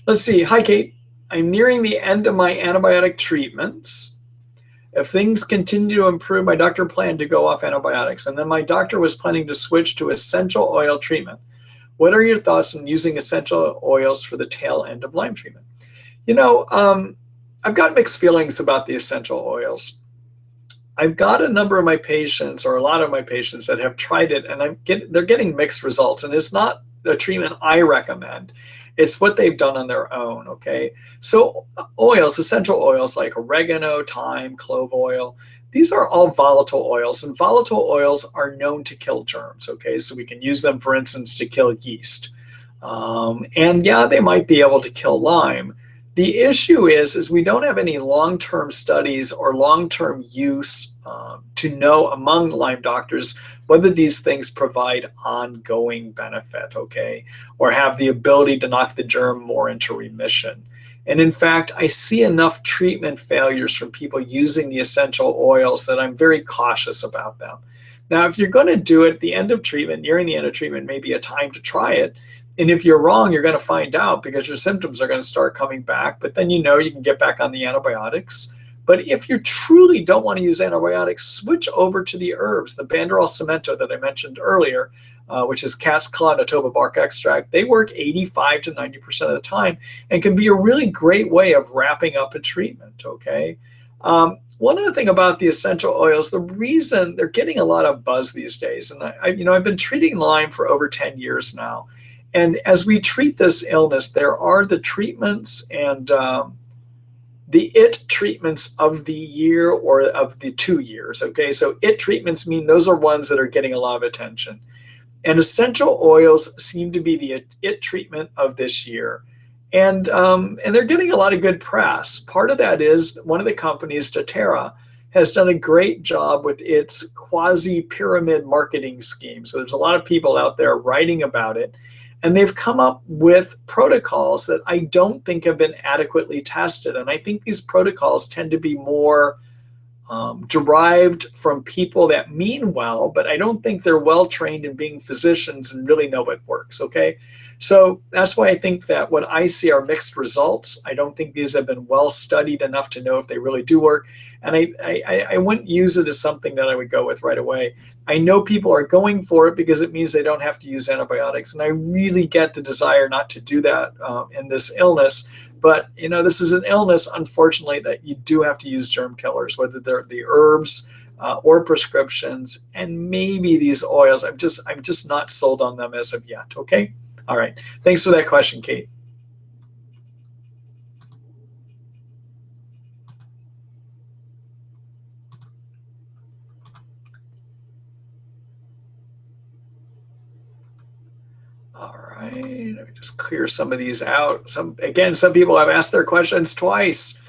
Let's see. Hi, Kate. I'm nearing the end of my antibiotic treatments. If things continue to improve, my doctor planned to go off antibiotics, and then my doctor was planning to switch to essential oil treatment. What are your thoughts on using essential oils for the tail end of Lyme treatment? You know, I've got mixed feelings about the essential oils. I've got a number of my patients, or a lot of my patients, that have tried it, and they're getting mixed results. And it's not the treatment I recommend. It's what they've done on their own, okay? So oils, essential oils like oregano, thyme, clove oil, these are all volatile oils, and volatile oils are known to kill germs, okay? So we can use them, for instance, to kill yeast. And yeah, they might be able to kill Lyme. The issue is we don't have any long-term studies or long-term use to know among Lyme doctors whether these things provide ongoing benefit, okay, or have the ability to knock the germ more into remission. And in fact, I see enough treatment failures from people using the essential oils that I'm very cautious about them. Now, if you're going to do it at the end of treatment, nearing the end of treatment, may be a time to try it. And if you're wrong, you're going to find out because your symptoms are going to start coming back. But then you can get back on the antibiotics. But if you truly don't want to use antibiotics, switch over to the herbs, the Banderol Cemento that I mentioned earlier, which is cat's claw toba bark extract. They work 85 to 90% of the time and can be a really great way of wrapping up a treatment, okay? One other thing about the essential oils, the reason they're getting a lot of buzz these days, and I've been treating Lyme for over 10 years now. And as we treat this illness, there are the treatments and the IT treatments of the year or of the 2 years, okay? So IT treatments mean those are ones that are getting a lot of attention. And essential oils seem to be the IT treatment of this year. And they're getting a lot of good press. Part of that is one of the companies, doTERRA, has done a great job with its quasi-pyramid marketing scheme. So there's a lot of people out there writing about it. And they've come up with protocols that I don't think have been adequately tested. And I think these protocols tend to be more derived from people that mean well, but I don't think they're well trained in being physicians and really know what works, okay? So that's why I think that what I see are mixed results. I don't think these have been well studied enough to know if they really do work. And I wouldn't use it as something that I would go with right away. I know people are going for it because it means they don't have to use antibiotics. And I really get the desire not to do that in this illness. But, this is an illness, unfortunately, that you do have to use germ killers, whether they're the herbs or prescriptions, and maybe these oils. I'm just not sold on them as of yet. Okay. All right. Thanks for that question, Kate. All right. Let me just clear some of these out. Some people have asked their questions twice.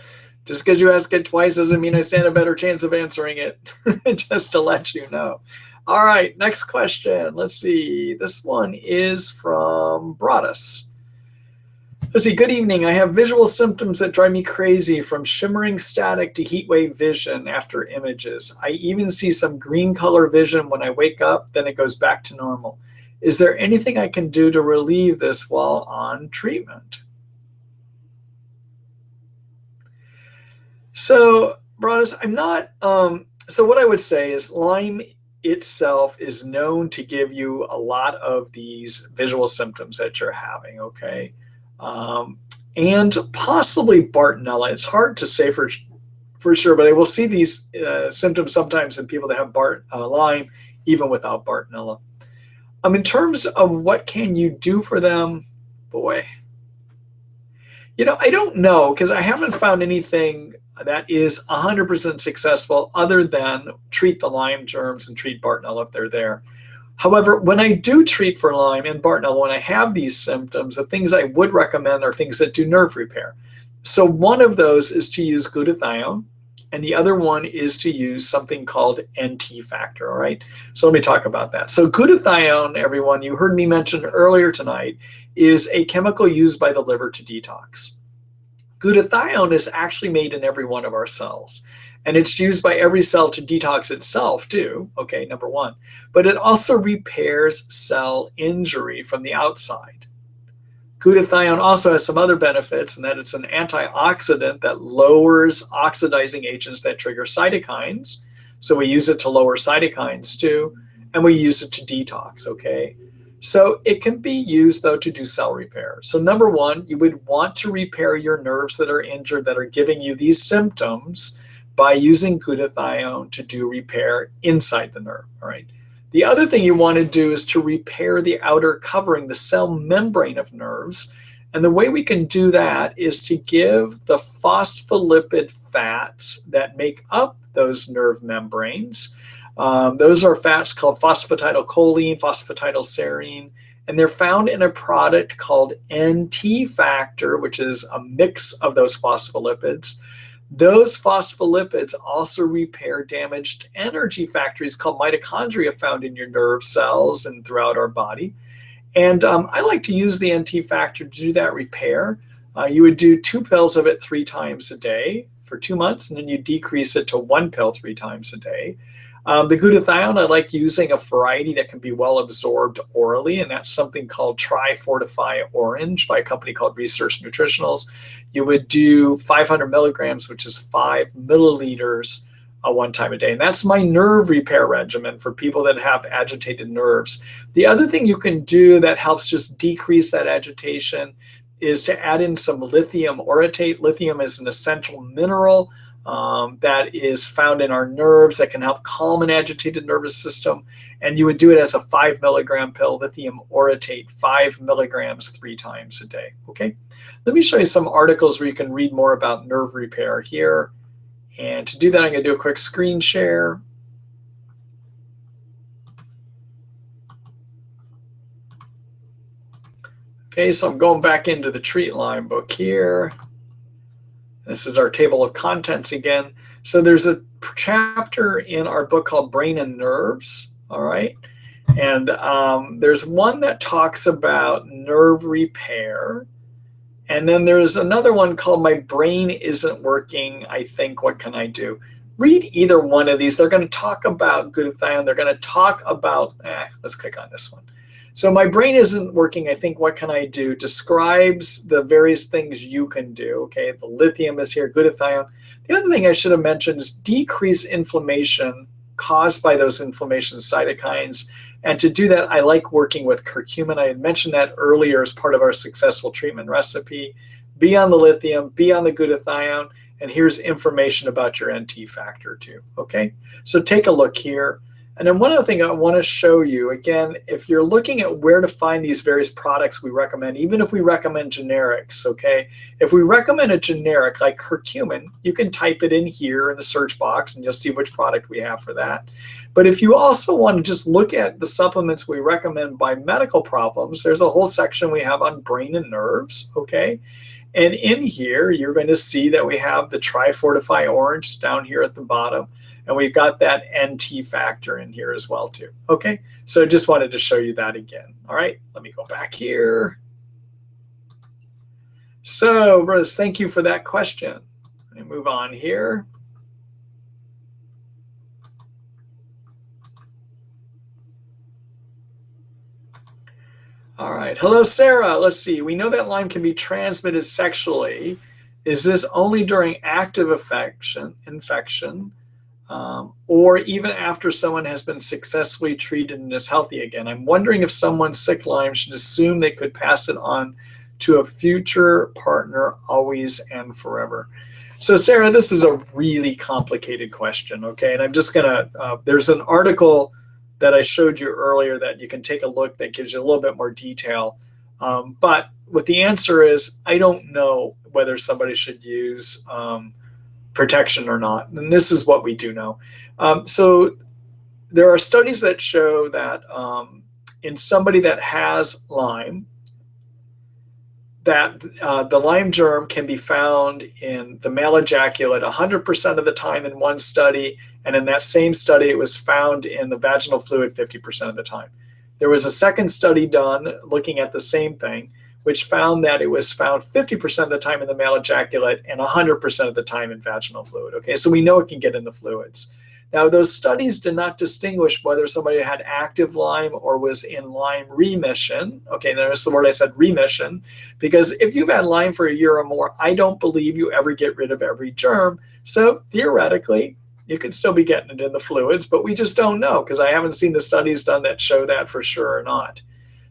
Just because you ask it twice doesn't mean I stand a better chance of answering it. Just to let you know. All right. Next question. Let's see. This one is from Broadus. Let's see. Good evening. I have visual symptoms that drive me crazy, from shimmering static to heat wave vision after images. I even see some green color vision when I wake up, then it goes back to normal. Is there anything I can do to relieve this while on treatment? So, Broadus, I'm not. So what I would say is Lyme itself is known to give you a lot of these visual symptoms that you're having, okay? And possibly Bartonella. It's hard to say for sure, but I will see these symptoms sometimes in people that have Lyme, even without Bartonella. In terms of what can you do for them, boy, I don't know, because I haven't found anything that is 100% successful other than treat the Lyme germs and treat Bartonella if they're there. However, when I do treat for Lyme and Bartonella, when I have these symptoms, the things I would recommend are things that do nerve repair. So one of those is to use glutathione, and the other one is to use something called NT factor, all right? So let me talk about that. So glutathione, everyone, you heard me mention earlier tonight, is a chemical used by the liver to detox. Glutathione is actually made in every one of our cells, and it's used by every cell to detox itself too, okay, number one. But it also repairs cell injury from the outside. Glutathione also has some other benefits, in that it's an antioxidant that lowers oxidizing agents that trigger cytokines. So we use it to lower cytokines too, and we use it to detox, okay? So it can be used, though, to do cell repair. So number one, you would want to repair your nerves that are injured, that are giving you these symptoms, by using glutathione to do repair inside the nerve, all right? The other thing you want to do is to repair the outer covering, the cell membrane of nerves. And the way we can do that is to give the phospholipid fats that make up those nerve membranes. Those are fats called phosphatidylcholine, phosphatidylserine, and they're found in a product called NT factor, which is a mix of those phospholipids. Those phospholipids also repair damaged energy factories called mitochondria found in your nerve cells and throughout our body. And I like to use the NT factor to do that repair. You would do 2 pills of it 3 times a day for 2 months, and then you decrease it to 1 pill 3 times a day. The glutathione, I like using a variety that can be well absorbed orally, and that's something called Tri-Fortify Orange by a company called Research Nutritionals. You would do 500 milligrams, which is 5 milliliters 1 time a day. And that's my nerve repair regimen for people that have agitated nerves. The other thing you can do that helps just decrease that agitation is to add in some lithium orotate. Lithium is an essential mineral that is found in our nerves that can help calm an agitated nervous system. And you would do it as a 5 milligram pill, lithium orotate, 5 milligrams 3 times a day. Okay. Let me show you some articles where you can read more about nerve repair here. And to do that, I'm going to do a quick screen share. Okay, so I'm going back into the Treat Lyme book here. This is our table of contents again. So there's a chapter in our book called Brain and Nerves, all right? And there's one that talks about nerve repair. And then there's another one called My Brain Isn't Working, I Think, What Can I Do? Read either one of these. They're going to talk about glutathione. They're going to talk about, let's click on this one. So my brain isn't working. I think, what can I do? Describes the various things you can do. Okay, the lithium is here, glutathione. The other thing I should have mentioned is decrease inflammation caused by those inflammation cytokines. And to do that, I like working with curcumin. I had mentioned that earlier as part of our successful treatment recipe. Be on the lithium, be on the glutathione, and here's information about your NT factor too, okay? So take a look here. And then one other thing I want to show you, again, if you're looking at where to find these various products we recommend, even if we recommend generics, okay? If we recommend a generic like curcumin, you can type it in here in the search box and you'll see which product we have for that. But if you also want to just look at the supplements we recommend by medical problems, there's a whole section we have on brain and nerves, okay? And in here, you're going to see that we have the Tri-Fortify Orange down here at the bottom. And we've got that NT factor in here as well too. Okay, so just wanted to show you that again. All right, let me go back here. So Bruce, thank you for that question. Let me move on here. All right, hello Sarah. Let's see, we know that Lyme can be transmitted sexually. Is this only during active infection? Or even after someone has been successfully treated and is healthy again? I'm wondering if someone's sick Lyme should assume they could pass it on to a future partner always and forever. So Sarah, this is a really complicated question, okay? And I'm just gonna, there's an article that I showed you earlier that you can take a look that gives you a little bit more detail. But what the answer is, I don't know whether somebody should use protection or not. And this is what we do know. So there are studies that show that in somebody that has Lyme, that the Lyme germ can be found in the male ejaculate 100% of the time in one study, and in that same study it was found in the vaginal fluid 50% of the time. There was a second study done looking at the same thing, which found that it was found 50% of the time in the male ejaculate and 100% of the time in vaginal fluid. Okay, so we know it can get in the fluids. Now, those studies did not distinguish whether somebody had active Lyme or was in Lyme remission. Okay, there's the word I said, remission, because if you've had Lyme for a year or more, I don't believe you ever get rid of every germ. So theoretically, you could still be getting it in the fluids, but we just don't know because I haven't seen the studies done that show that for sure or not.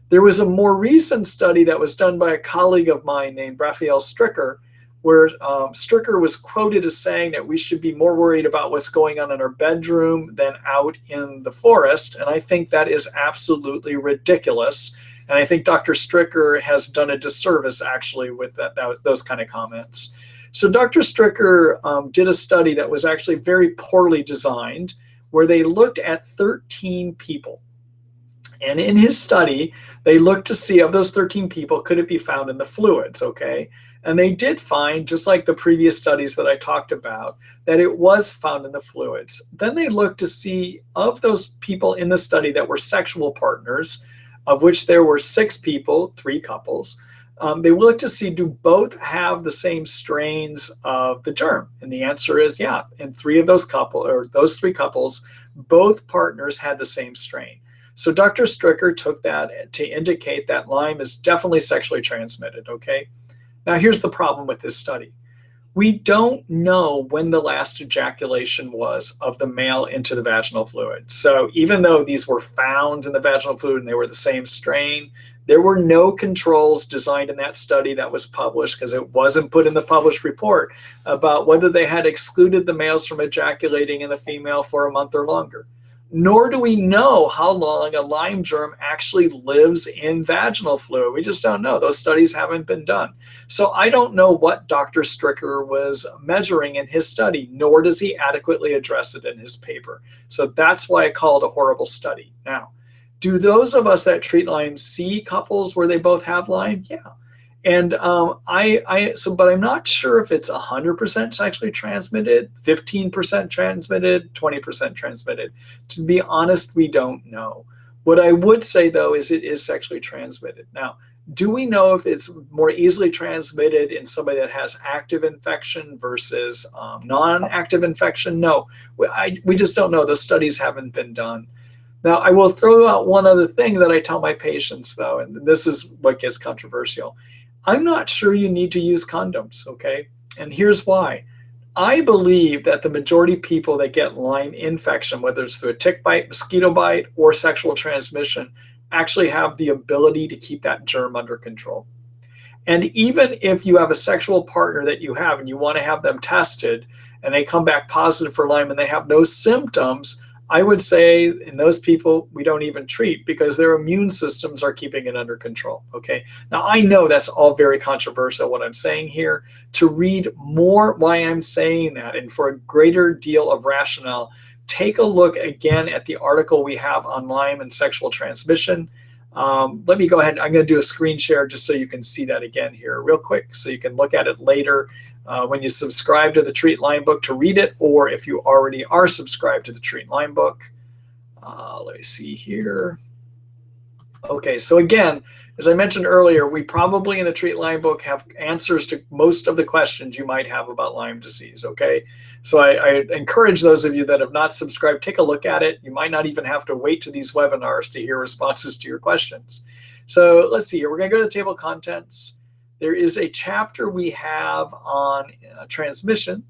There was a more recent study that was done by a colleague of mine named Raphael Stricker, where Stricker was quoted as saying that we should be more worried about what's going on in our bedroom than out in the forest. And I think that is absolutely ridiculous. And I think Dr. Stricker has done a disservice actually with those kind of comments. So Dr. Stricker did a study that was actually very poorly designed, where they looked at 13 people. And in his study, they looked to see, of those 13 people, could it be found in the fluids, okay? And they did find, just like the previous studies that I talked about, that it was found in the fluids. Then they looked to see, of those people in the study that were sexual partners, of which there were 6 people, 3 couples, they looked to see, do both have the same strains of the germ? And the answer is yeah. In 3 of those those 3 couples, both partners had the same strain. So Dr. Stricker took that to indicate that Lyme is definitely sexually transmitted, okay? Now here's the problem with this study. We don't know when the last ejaculation was of the male into the vaginal fluid. So even though these were found in the vaginal fluid and they were the same strain, there were no controls designed in that study that was published, because it wasn't put in the published report, about whether they had excluded the males from ejaculating in the female for a month or longer. Nor do we know how long a Lyme germ actually lives in vaginal fluid. We just don't know. Those studies haven't been done. So I don't know what Dr. Stricker was measuring in his study, nor does he adequately address it in his paper. So that's why I call it a horrible study. Now, do those of us that treat Lyme see couples where they both have Lyme? Yeah. And but I'm not sure if it's 100% sexually transmitted, 15% transmitted, 20% transmitted. To be honest, we don't know. What I would say, though, is it is sexually transmitted. Now, do we know if it's more easily transmitted in somebody that has active infection versus non-active infection? No, we just don't know. Those studies haven't been done. Now, I will throw out one other thing that I tell my patients, though, and this is what gets controversial. I'm not sure you need to use condoms, okay? And here's why. I believe that the majority of people that get Lyme infection, whether it's through a tick bite, mosquito bite, or sexual transmission, actually have the ability to keep that germ under control. And even if you have a sexual partner that you have and you want to have them tested and they come back positive for Lyme and they have no symptoms, I would say in those people, we don't even treat because their immune systems are keeping it under control. Okay. Now, I know that's all very controversial, what I'm saying here. To read more why I'm saying that and for a greater deal of rationale, take a look again at the article we have on Lyme and sexual transmission. Let me go ahead. I'm going to do a screen share just so you can see that again here real quick so you can look at it later. When you subscribe to the Treat Lyme book to read it, or if you already are subscribed to the Treat Lyme book. Let me see here. Okay, so again, as I mentioned earlier, we probably in the Treat Lyme book have answers to most of the questions you might have about Lyme disease, okay? So I encourage those of you that have not subscribed, take a look at it. You might not even have to wait to these webinars to hear responses to your questions. So let's see here. We're going to go to the table of contents. There is a chapter we have on transmission.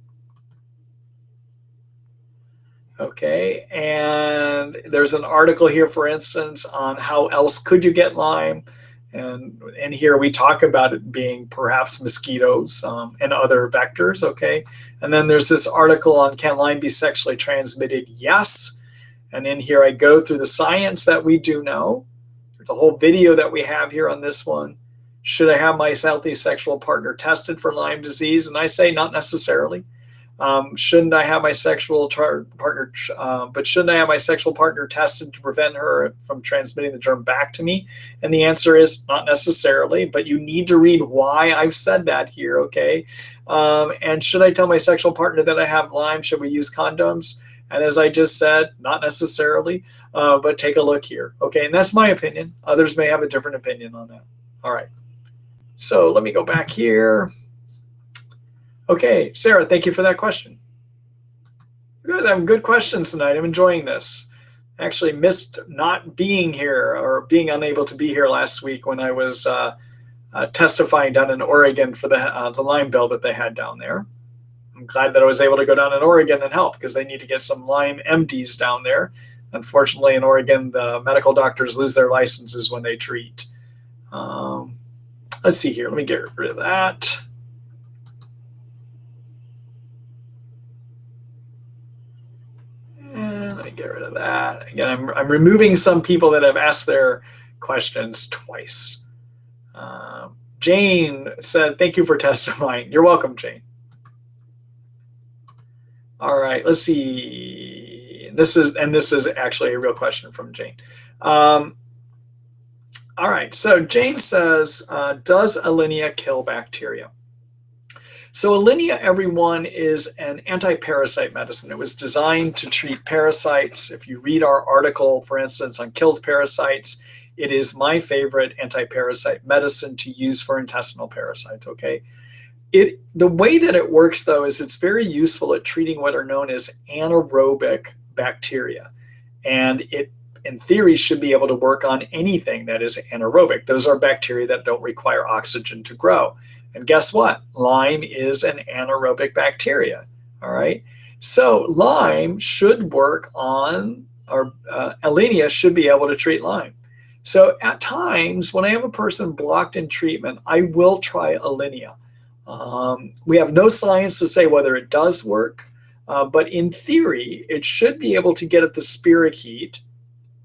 Okay, and there's an article here, for instance, on how else could you get Lyme. And here we talk about it being perhaps mosquitoes and other vectors, okay? And then there's this article on can Lyme be sexually transmitted? Yes. And in here I go through the science that we do know. There's a whole video that we have here on this one. Should I have my healthy sexual partner tested for Lyme disease? And I say not necessarily. Shouldn't I have my sexual partner, but shouldn't I have my sexual partner tested to prevent her from transmitting the germ back to me? And the answer is not necessarily, but you need to read why I've said that here, okay? And should I tell my sexual partner that I have Lyme? Should we use condoms? And as I just said, not necessarily, but take a look here, okay? And that's my opinion. Others may have a different opinion on that. All right. So let me go back here. Okay, Sarah, thank you for that question. You guys have good questions tonight. I'm enjoying this. I actually missed not being here or being unable to be here last week when I was testifying down in Oregon for the Lyme bill that they had down there. I'm glad that I was able to go down in Oregon and help because they need to get some Lyme MDs down there. Unfortunately, in Oregon, the medical doctors lose their licenses when they treat. Let's see here. Let me get rid of that. And let me get rid of that. Again, I'm removing some people that have asked their questions twice. Jane said, thank you for testifying. You're welcome, Jane. All right, let's see. This is actually a real question from Jane. All right, so Jane says, does Alinia kill bacteria? So Alinia, everyone, is an anti-parasite medicine. It was designed to treat parasites. If you read our article, for instance, on kills parasites, it is my favorite anti-parasite medicine to use for intestinal parasites, okay? The way that it works, though, is it's very useful at treating what are known as anaerobic bacteria. And it, in theory, should be able to work on anything that is anaerobic. Those are bacteria that don't require oxygen to grow. And guess what? Lyme is an anaerobic bacteria, all right? So Lyme should work on, or Alinia should be able to treat Lyme. So at times, when I have a person blocked in treatment, I will try Alinia. We have no science to say whether it does work, but in theory, it should be able to get at the spirochete.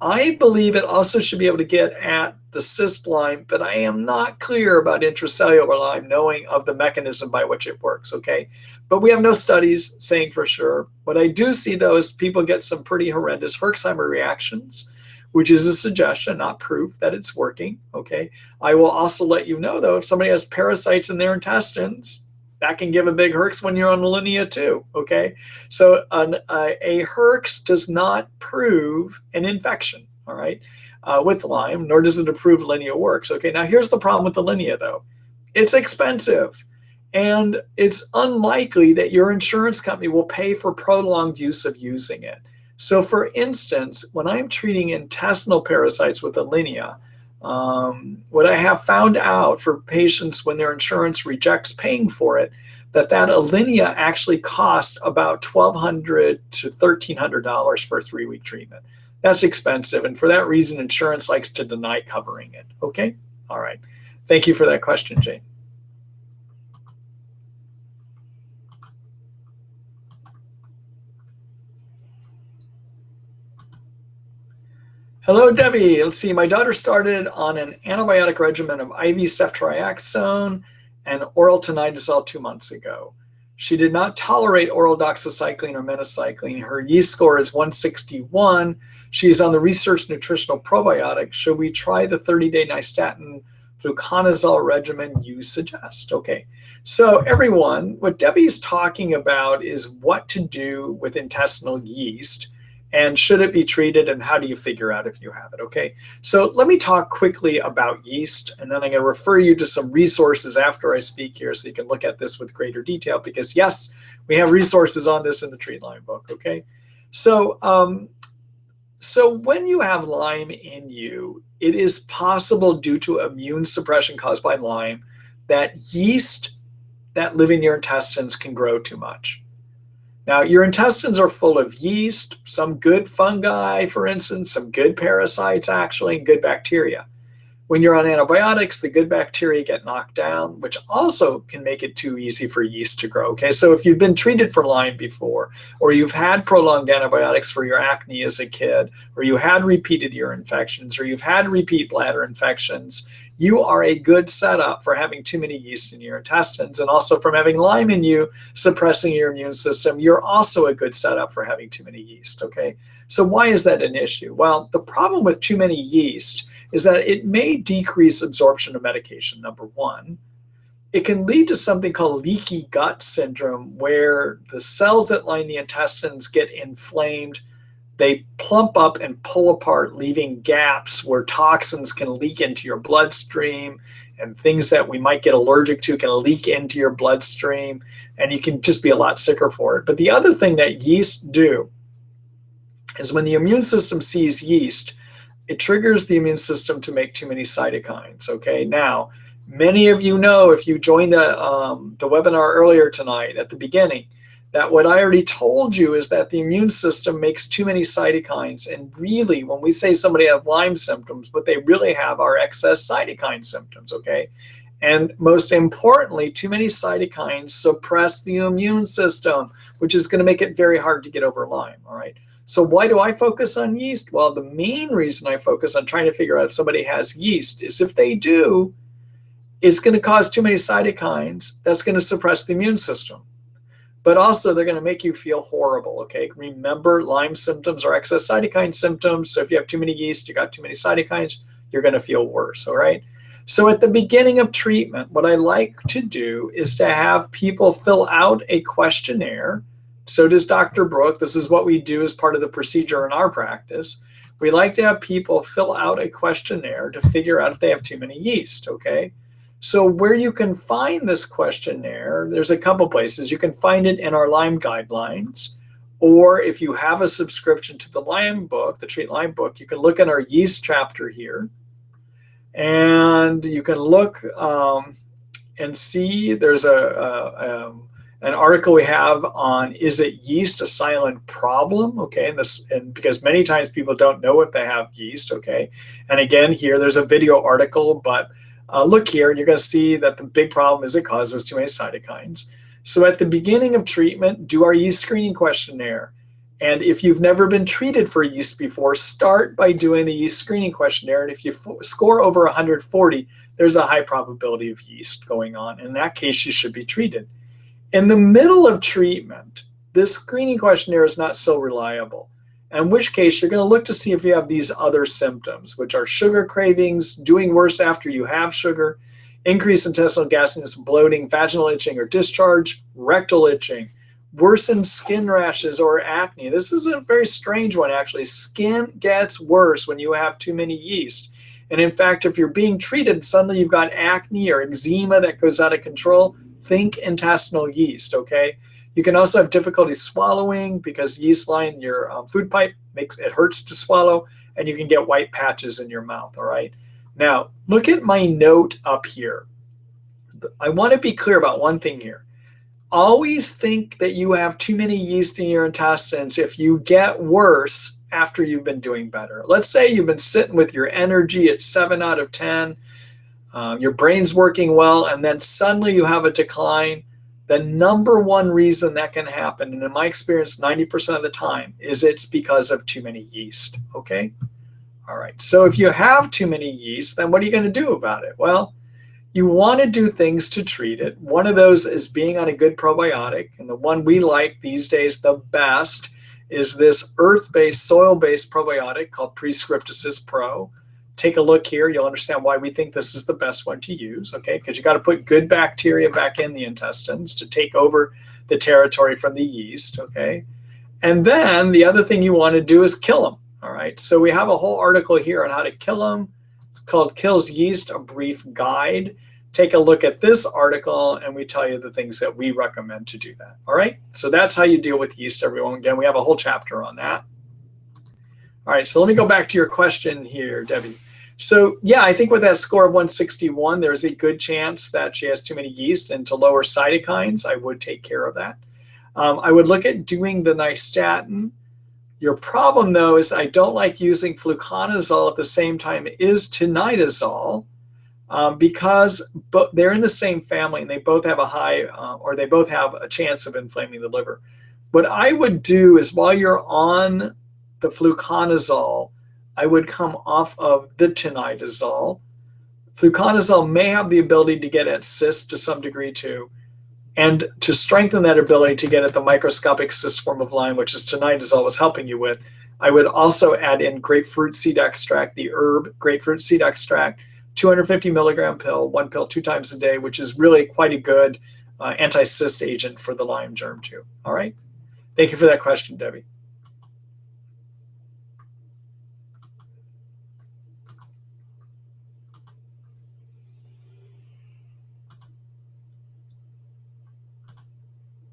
I believe it also should be able to get at the cyst Lyme, but I am not clear about intracellular Lyme, knowing of the mechanism by which it works, okay? But we have no studies saying for sure. What I do see, though, is people get some pretty horrendous Herxheimer reactions, which is a suggestion, not proof that it's working, okay? I will also let you know, though, if somebody has parasites in their intestines, that can give a big Herx when you're on Alinia too, okay? So a Herx does not prove an infection, all right, with Lyme, nor does it prove Alinia works, okay? Now, here's the problem with Alinia, though. It's expensive, and it's unlikely that your insurance company will pay for prolonged use of using it. So for instance, when I'm treating intestinal parasites with Alinia, what I have found out for patients when their insurance rejects paying for it, that Alinia actually costs about $1,200 to $1,300 for a 3-week treatment. That's expensive, and for that reason, insurance likes to deny covering it. Okay? All right. Thank you for that question, Jane. Hello, Debbie. Let's see. My daughter started on an antibiotic regimen of IV ceftriaxone and oral tinidazole 2 months ago. She did not tolerate oral doxycycline or minocycline. Her yeast score is 161. She is on the research nutritional probiotic. Should we try the 30-day nystatin fluconazole regimen you suggest? Okay. So everyone, what Debbie's talking about is what to do with intestinal yeast. And should it be treated, and how do you figure out if you have it? Okay, so let me talk quickly about yeast, and then I'm going to refer you to some resources after I speak here so you can look at this with greater detail, because yes, we have resources on this in the Treat Lyme book. Okay, so when you have Lyme in you, it is possible due to immune suppression caused by Lyme that yeast that live in your intestines can grow too much. Now, your intestines are full of yeast, some good fungi, for instance, some good parasites, actually, and good bacteria. When you're on antibiotics, the good bacteria get knocked down, which also can make it too easy for yeast to grow. Okay, so if you've been treated for Lyme before, or you've had prolonged antibiotics for your acne as a kid, or you had repeated ear infections, or you've had repeat bladder infections, you are a good setup for having too many yeast in your intestines, and also from having Lyme in you, suppressing your immune system, you're also a good setup for having too many yeast, okay? So why is that an issue? Well, the problem with too many yeast is that it may decrease absorption of medication, number one. It can lead to something called leaky gut syndrome, where the cells that line the intestines get inflamed. They plump up and pull apart, leaving gaps where toxins can leak into your bloodstream, and things that we might get allergic to can leak into your bloodstream, and you can just be a lot sicker for it. But the other thing that yeast do is when the immune system sees yeast, it triggers the immune system to make too many cytokines. Okay, now many of you know, if you joined the webinar earlier tonight at the beginning, that what I already told you is that the immune system makes too many cytokines. And really, when we say somebody has Lyme symptoms, what they really have are excess cytokine symptoms, okay? And most importantly, too many cytokines suppress the immune system, which is going to make it very hard to get over Lyme, all right? So why do I focus on yeast? Well, the main reason I focus on trying to figure out if somebody has yeast is if they do, it's going to cause too many cytokines. That's going to suppress the immune system. But also, they're going to make you feel horrible, okay? Remember, Lyme symptoms are excess cytokine symptoms. So if you have too many yeast, you got too many cytokines, you're going to feel worse, all right? So at the beginning of treatment, what I like to do is to have people fill out a questionnaire. So does Dr. Brooke. This is what we do as part of the procedure in our practice. We like to have people fill out a questionnaire to figure out if they have too many yeast, okay? So where you can find this questionnaire, there's a couple places. You can find it in our Lyme guidelines, or if you have a subscription to the Lyme book, the Treat Lyme book, you can look in our yeast chapter here, and you can look and see there's an article we have on, is it yeast a silent problem? Okay, and because many times people don't know if they have yeast, okay? And again, here there's a video article, but look here, and you're going to see that the big problem is it causes too many cytokines. So at the beginning of treatment, do our yeast screening questionnaire. And if you've never been treated for yeast before, start by doing the yeast screening questionnaire. And if you score over 140, there's a high probability of yeast going on. In that case, you should be treated. In the middle of treatment, this screening questionnaire is not so reliable. In which case, you're going to look to see if you have these other symptoms, which are sugar cravings, doing worse after you have sugar, increased intestinal gasiness, bloating, vaginal itching or discharge, rectal itching, worsened skin rashes or acne. This is a very strange one, actually. Skin gets worse when you have too many yeast. And in fact, if you're being treated, suddenly you've got acne or eczema that goes out of control, think intestinal yeast, okay? You can also have difficulty swallowing because yeast line your food pipe, makes it hurts to swallow, and you can get white patches in your mouth, all right? Now, look at my note up here. I want to be clear about one thing here. Always think that you have too many yeast in your intestines if you get worse after you've been doing better. Let's say you've been sitting with your energy at 7 out of 10, your brain's working well, and then suddenly you have a decline. The number one reason that can happen, and in my experience, 90% of the time, is it's because of too many yeast, okay? All right, so if you have too many yeast, then what are you going to do about it? Well, you want to do things to treat it. One of those is being on a good probiotic, and the one we like these days the best is this earth-based, soil-based probiotic called Prescriptus Pro. Take a look here. You'll understand why we think this is the best one to use, okay? Because you got to put good bacteria back in the intestines to take over the territory from the yeast, okay? And then the other thing you want to do is kill them, all right? So we have a whole article here on how to kill them. It's called Kills Yeast, a Brief Guide. Take a look at this article and we tell you the things that we recommend to do that, all right? So that's how you deal with yeast, everyone. Again, we have a whole chapter on that. All right, so let me go back to your question here, Debbie. So yeah, I think with that score of 161, there's a good chance that she has too many yeast, and to lower cytokines, I would take care of that. I would look at doing the nystatin. Your problem though is I don't like using fluconazole at the same time as tinidazole because they're in the same family and they both have a high or they both have a chance of inflaming the liver. What I would do is while you're on the fluconazole, I would come off of the tinidazole. Fluconazole may have the ability to get at cysts to some degree too. And to strengthen that ability to get at the microscopic cyst form of Lyme, which is tinidazole was helping you with, I would also add in grapefruit seed extract, the herb grapefruit seed extract, 250 milligram pill, one pill 2 times a day, which is really quite a good anti-cyst agent for the Lyme germ too. All right. Thank you for that question, Debbie.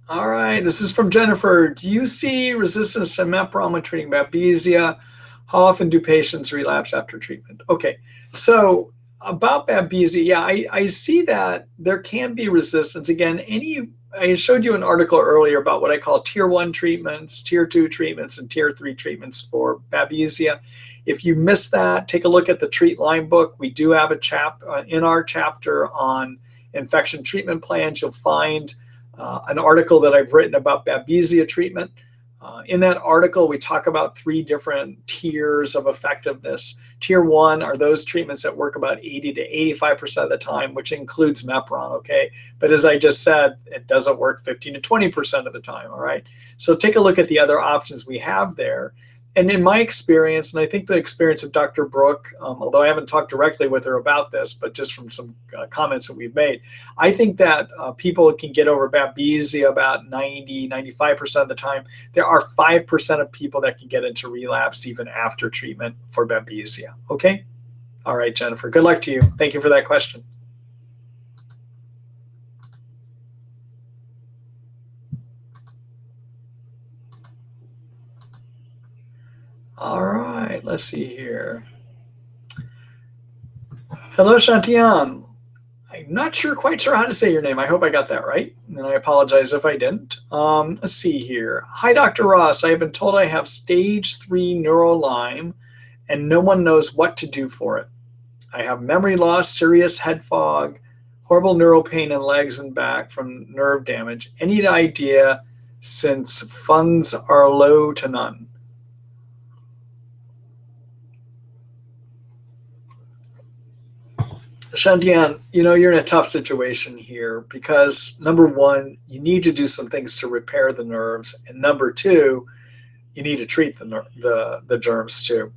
All right, this is from Jennifer. Do you see resistance to meprom when treating Babesia? How often do patients relapse after treatment? Okay, so about Babesia, yeah, I see that there can be resistance. Again, I showed you an article earlier about what I call tier 1 treatments, tier 2 treatments, and tier 3 treatments for Babesia. If you missed that, take a look at the Treat Lyme book. We do have a in our chapter on infection treatment plans. You'll find an article that I've written about Babesia treatment. In that article, we talk about 3 different tiers of effectiveness. Tier 1 are those treatments that work about 80 to 85% of the time, which includes Mepron, okay? But as I just said, it doesn't work 15 to 20% of the time, all right? So take a look at the other options we have there. And in my experience, and I think the experience of Dr. Brooke, although I haven't talked directly with her about this, but just from some comments that we've made, I think that people can get over Babesia about 90, 95% of the time. There are 5% of people that can get into relapse even after treatment for Babesia, okay? All right, Jennifer, good luck to you. Thank you for that question. All right, let's see here. Hello, Shantian. I'm not quite sure how to say your name. I hope I got that right, and I apologize if I didn't. Let's see here. Hi, Dr. Ross. I have been told I have stage 3 neuro-Lyme, and no one knows what to do for it. I have memory loss, serious head fog, horrible neural pain in legs and back from nerve damage. Any idea since funds are low to none? Shantian, you're in a tough situation here because number 1, you need to do some things to repair the nerves, and number 2, you need to treat the germs too.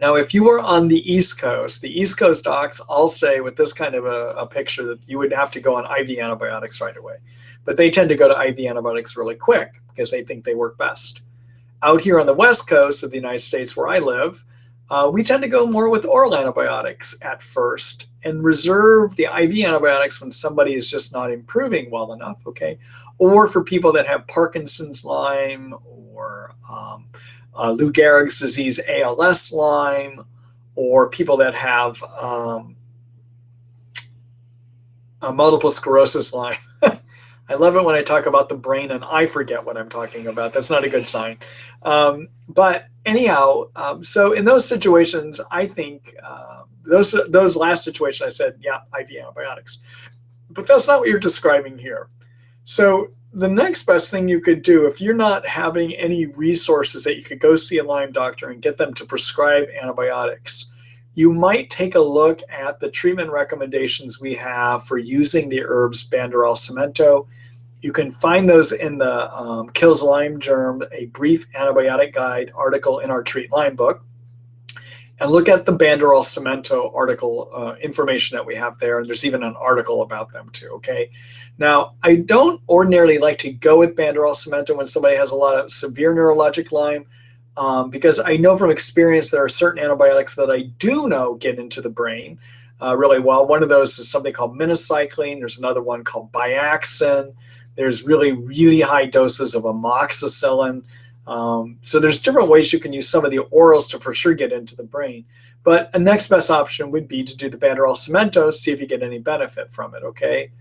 Now, if you were on the East Coast docs all say with this kind of a picture that you would have to go on IV antibiotics right away, but they tend to go to IV antibiotics really quick because they think they work best. Out here on the West Coast of the United States where I live, We tend to go more with oral antibiotics at first and reserve the IV antibiotics when somebody is just not improving well enough, okay? Or for people that have Parkinson's Lyme or Lou Gehrig's disease, ALS Lyme, or people that have multiple sclerosis Lyme. I love it when I talk about the brain and I forget what I'm talking about. That's not a good sign. But anyhow, so in those situations, I think those last situations, I said, yeah, IV antibiotics. But that's not what you're describing here. So the next best thing you could do, if you're not having any resources that you could go see a Lyme doctor and get them to prescribe antibiotics, you might take a look at the treatment recommendations we have for using the herbs Banderol Cemento. You can find those in the Kills Lyme Germ, a brief antibiotic guide article in our Treat Lyme book. And look at the Banderol Cemento article information that we have there. And there's even an article about them too, okay? Now, I don't ordinarily like to go with Banderol Cemento when somebody has a lot of severe neurologic Lyme, because I know from experience there are certain antibiotics that I do know get into the brain really well. One of those is something called minocycline. There's another one called Biaxin. There's really high doses of amoxicillin. So there's different ways you can use some of the orals to for sure get into the brain. But a next best option would be to do the Banderol Cemento, see if you get any benefit from it, okay?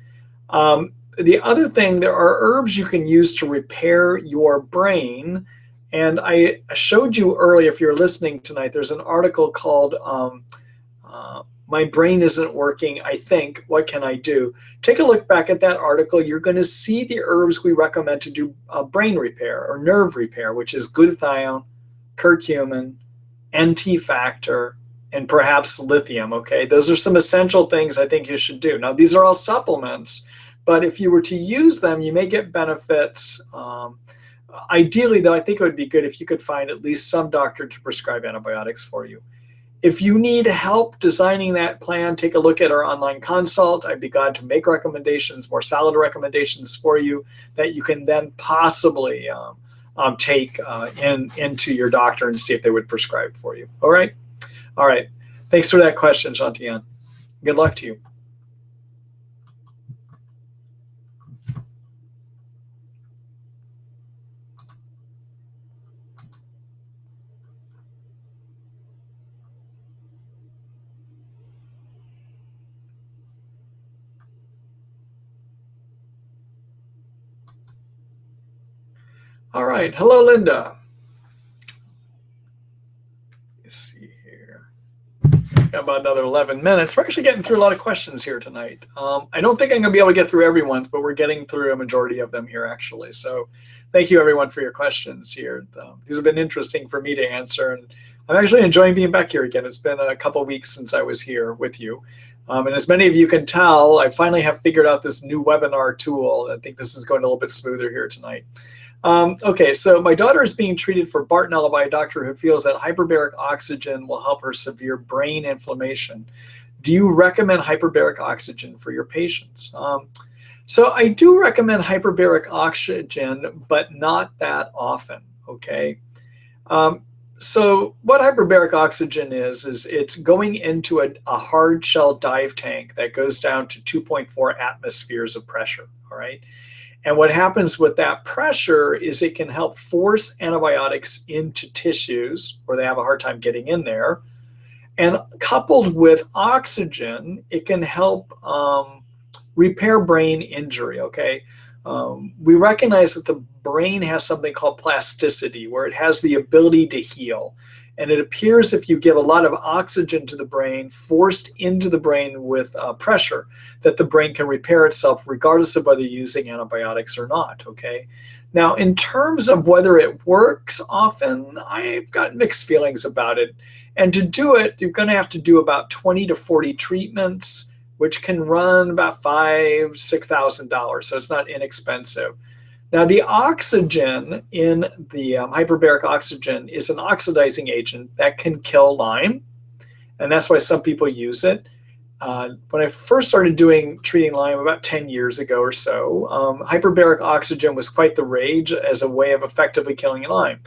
The other thing, there are herbs you can use to repair your brain. And I showed you earlier, if you're listening tonight, there's an article called My Brain Isn't Working, I Think, What Can I Do? Take a look back at that article. You're going to see the herbs we recommend to do brain repair or nerve repair, which is glutathione, curcumin, NT factor, and perhaps lithium, okay? Those are some essential things I think you should do. Now, these are all supplements, but if you were to use them, you may get benefits. Ideally, though, I think it would be good if you could find at least some doctor to prescribe antibiotics for you. If you need help designing that plan, take a look at our online consult. I'd be glad to make recommendations, more solid recommendations for you that you can then possibly take into your doctor and see if they would prescribe for you. All right? All right. Thanks for that question, Jean-Tian. Good luck to you. All right. Hello, Linda. Let's see here. Got about another 11 minutes. We're actually getting through a lot of questions here tonight. I don't think I'm going to be able to get through everyone's, but we're getting through a majority of them here, actually. So thank you, everyone, for your questions here. These have been interesting for me to answer, and I'm actually enjoying being back here again. It's been a couple of weeks since I was here with you. And as many of you can tell, I finally have figured out this new webinar tool. I think this is going a little bit smoother here tonight. Okay, so my daughter is being treated for Bartonella by a doctor who feels that hyperbaric oxygen will help her severe brain inflammation. Do you recommend hyperbaric oxygen for your patients? So I do recommend hyperbaric oxygen, but not that often, okay? So what hyperbaric oxygen is it's going into a hard shell dive tank that goes down to 2.4 atmospheres of pressure, all right? And what happens with that pressure is it can help force antibiotics into tissues where they have a hard time getting in there. And coupled with oxygen, it can help repair brain injury, okay? We recognize that the brain has something called plasticity, where it has the ability to heal. And it appears if you give a lot of oxygen to the brain, forced into the brain with pressure, that the brain can repair itself regardless of whether you're using antibiotics or not, okay? Now, in terms of whether it works often, I've got mixed feelings about it. And to do it, you're going to have to do about 20 to 40 treatments, which can run about $5,000, $6,000, so it's not inexpensive. Now, the oxygen in the hyperbaric oxygen is an oxidizing agent that can kill Lyme, and that's why some people use it. When I first started treating Lyme about 10 years ago or so, hyperbaric oxygen was quite the rage as a way of effectively killing Lyme.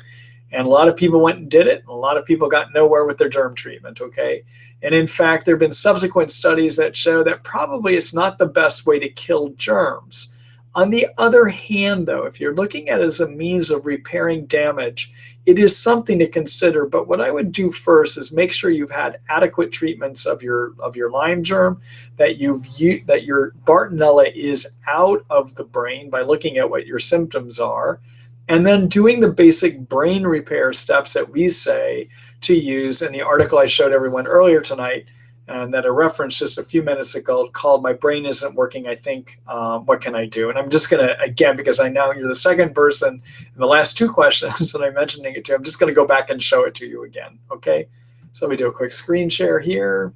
And a lot of people went and did it. And a lot of people got nowhere with their germ treatment, okay? And in fact, there have been subsequent studies that show that probably it's not the best way to kill germs. On the other hand, though, if you're looking at it as a means of repairing damage, it is something to consider. But what I would do first is make sure you've had adequate treatments of your Lyme germ, that your Bartonella is out of the brain by looking at what your symptoms are, and then doing the basic brain repair steps that we say to use in the article I showed everyone earlier tonight, and that I referenced just a few minutes ago, called "My Brain Isn't Working, I Think, What Can I Do?" And I'm just going to, again, because I know you're the second person in the last two questions that I'm mentioning it to, I'm just going to go back and show it to you again, okay? So let me do a quick screen share here.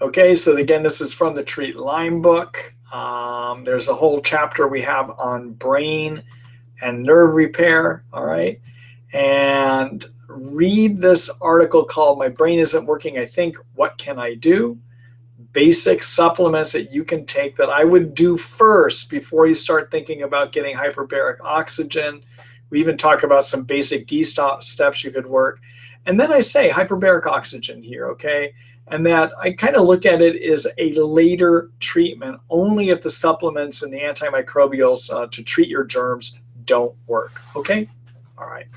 Okay, so again, this is from the Treat Lyme book. There's a whole chapter we have on brain and nerve repair, all right? And read this article called "My Brain Isn't Working, I Think, What Can I Do?" Basic supplements that you can take that I would do first before you start thinking about getting hyperbaric oxygen. We even talk about some basic detox steps you could work. And then I say hyperbaric oxygen here, okay? And that I kind of look at it as a later treatment, only if the supplements and the antimicrobials to treat your germs don't work, okay? All right.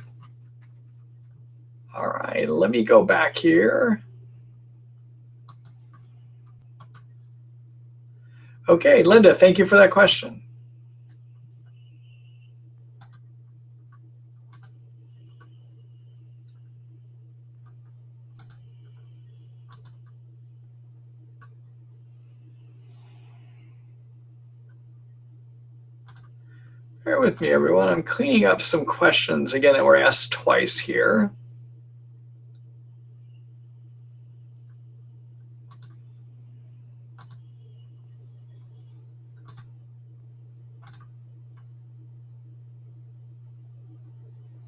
All right, let me go back here. Okay, Linda, thank you for that question. Bear with me, everyone. I'm cleaning up some questions, again, that were asked twice here.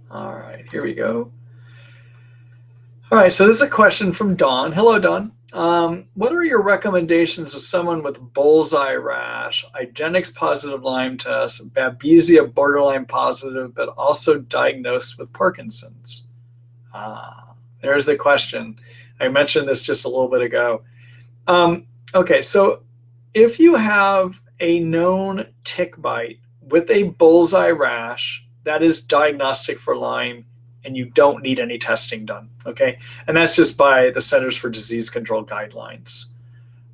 All right, here we go. All right, so this is a question from Dawn. Hello, Dawn. What are your recommendations to someone with bullseye rash, IGeneX positive Lyme test, Babesia borderline positive, but also diagnosed with Parkinson's? There's the question. I mentioned this just a little bit ago. Okay, so if you have a known tick bite with a bullseye rash, that is diagnostic for Lyme, and you don't need any testing done, okay? And that's just by the Centers for Disease Control guidelines.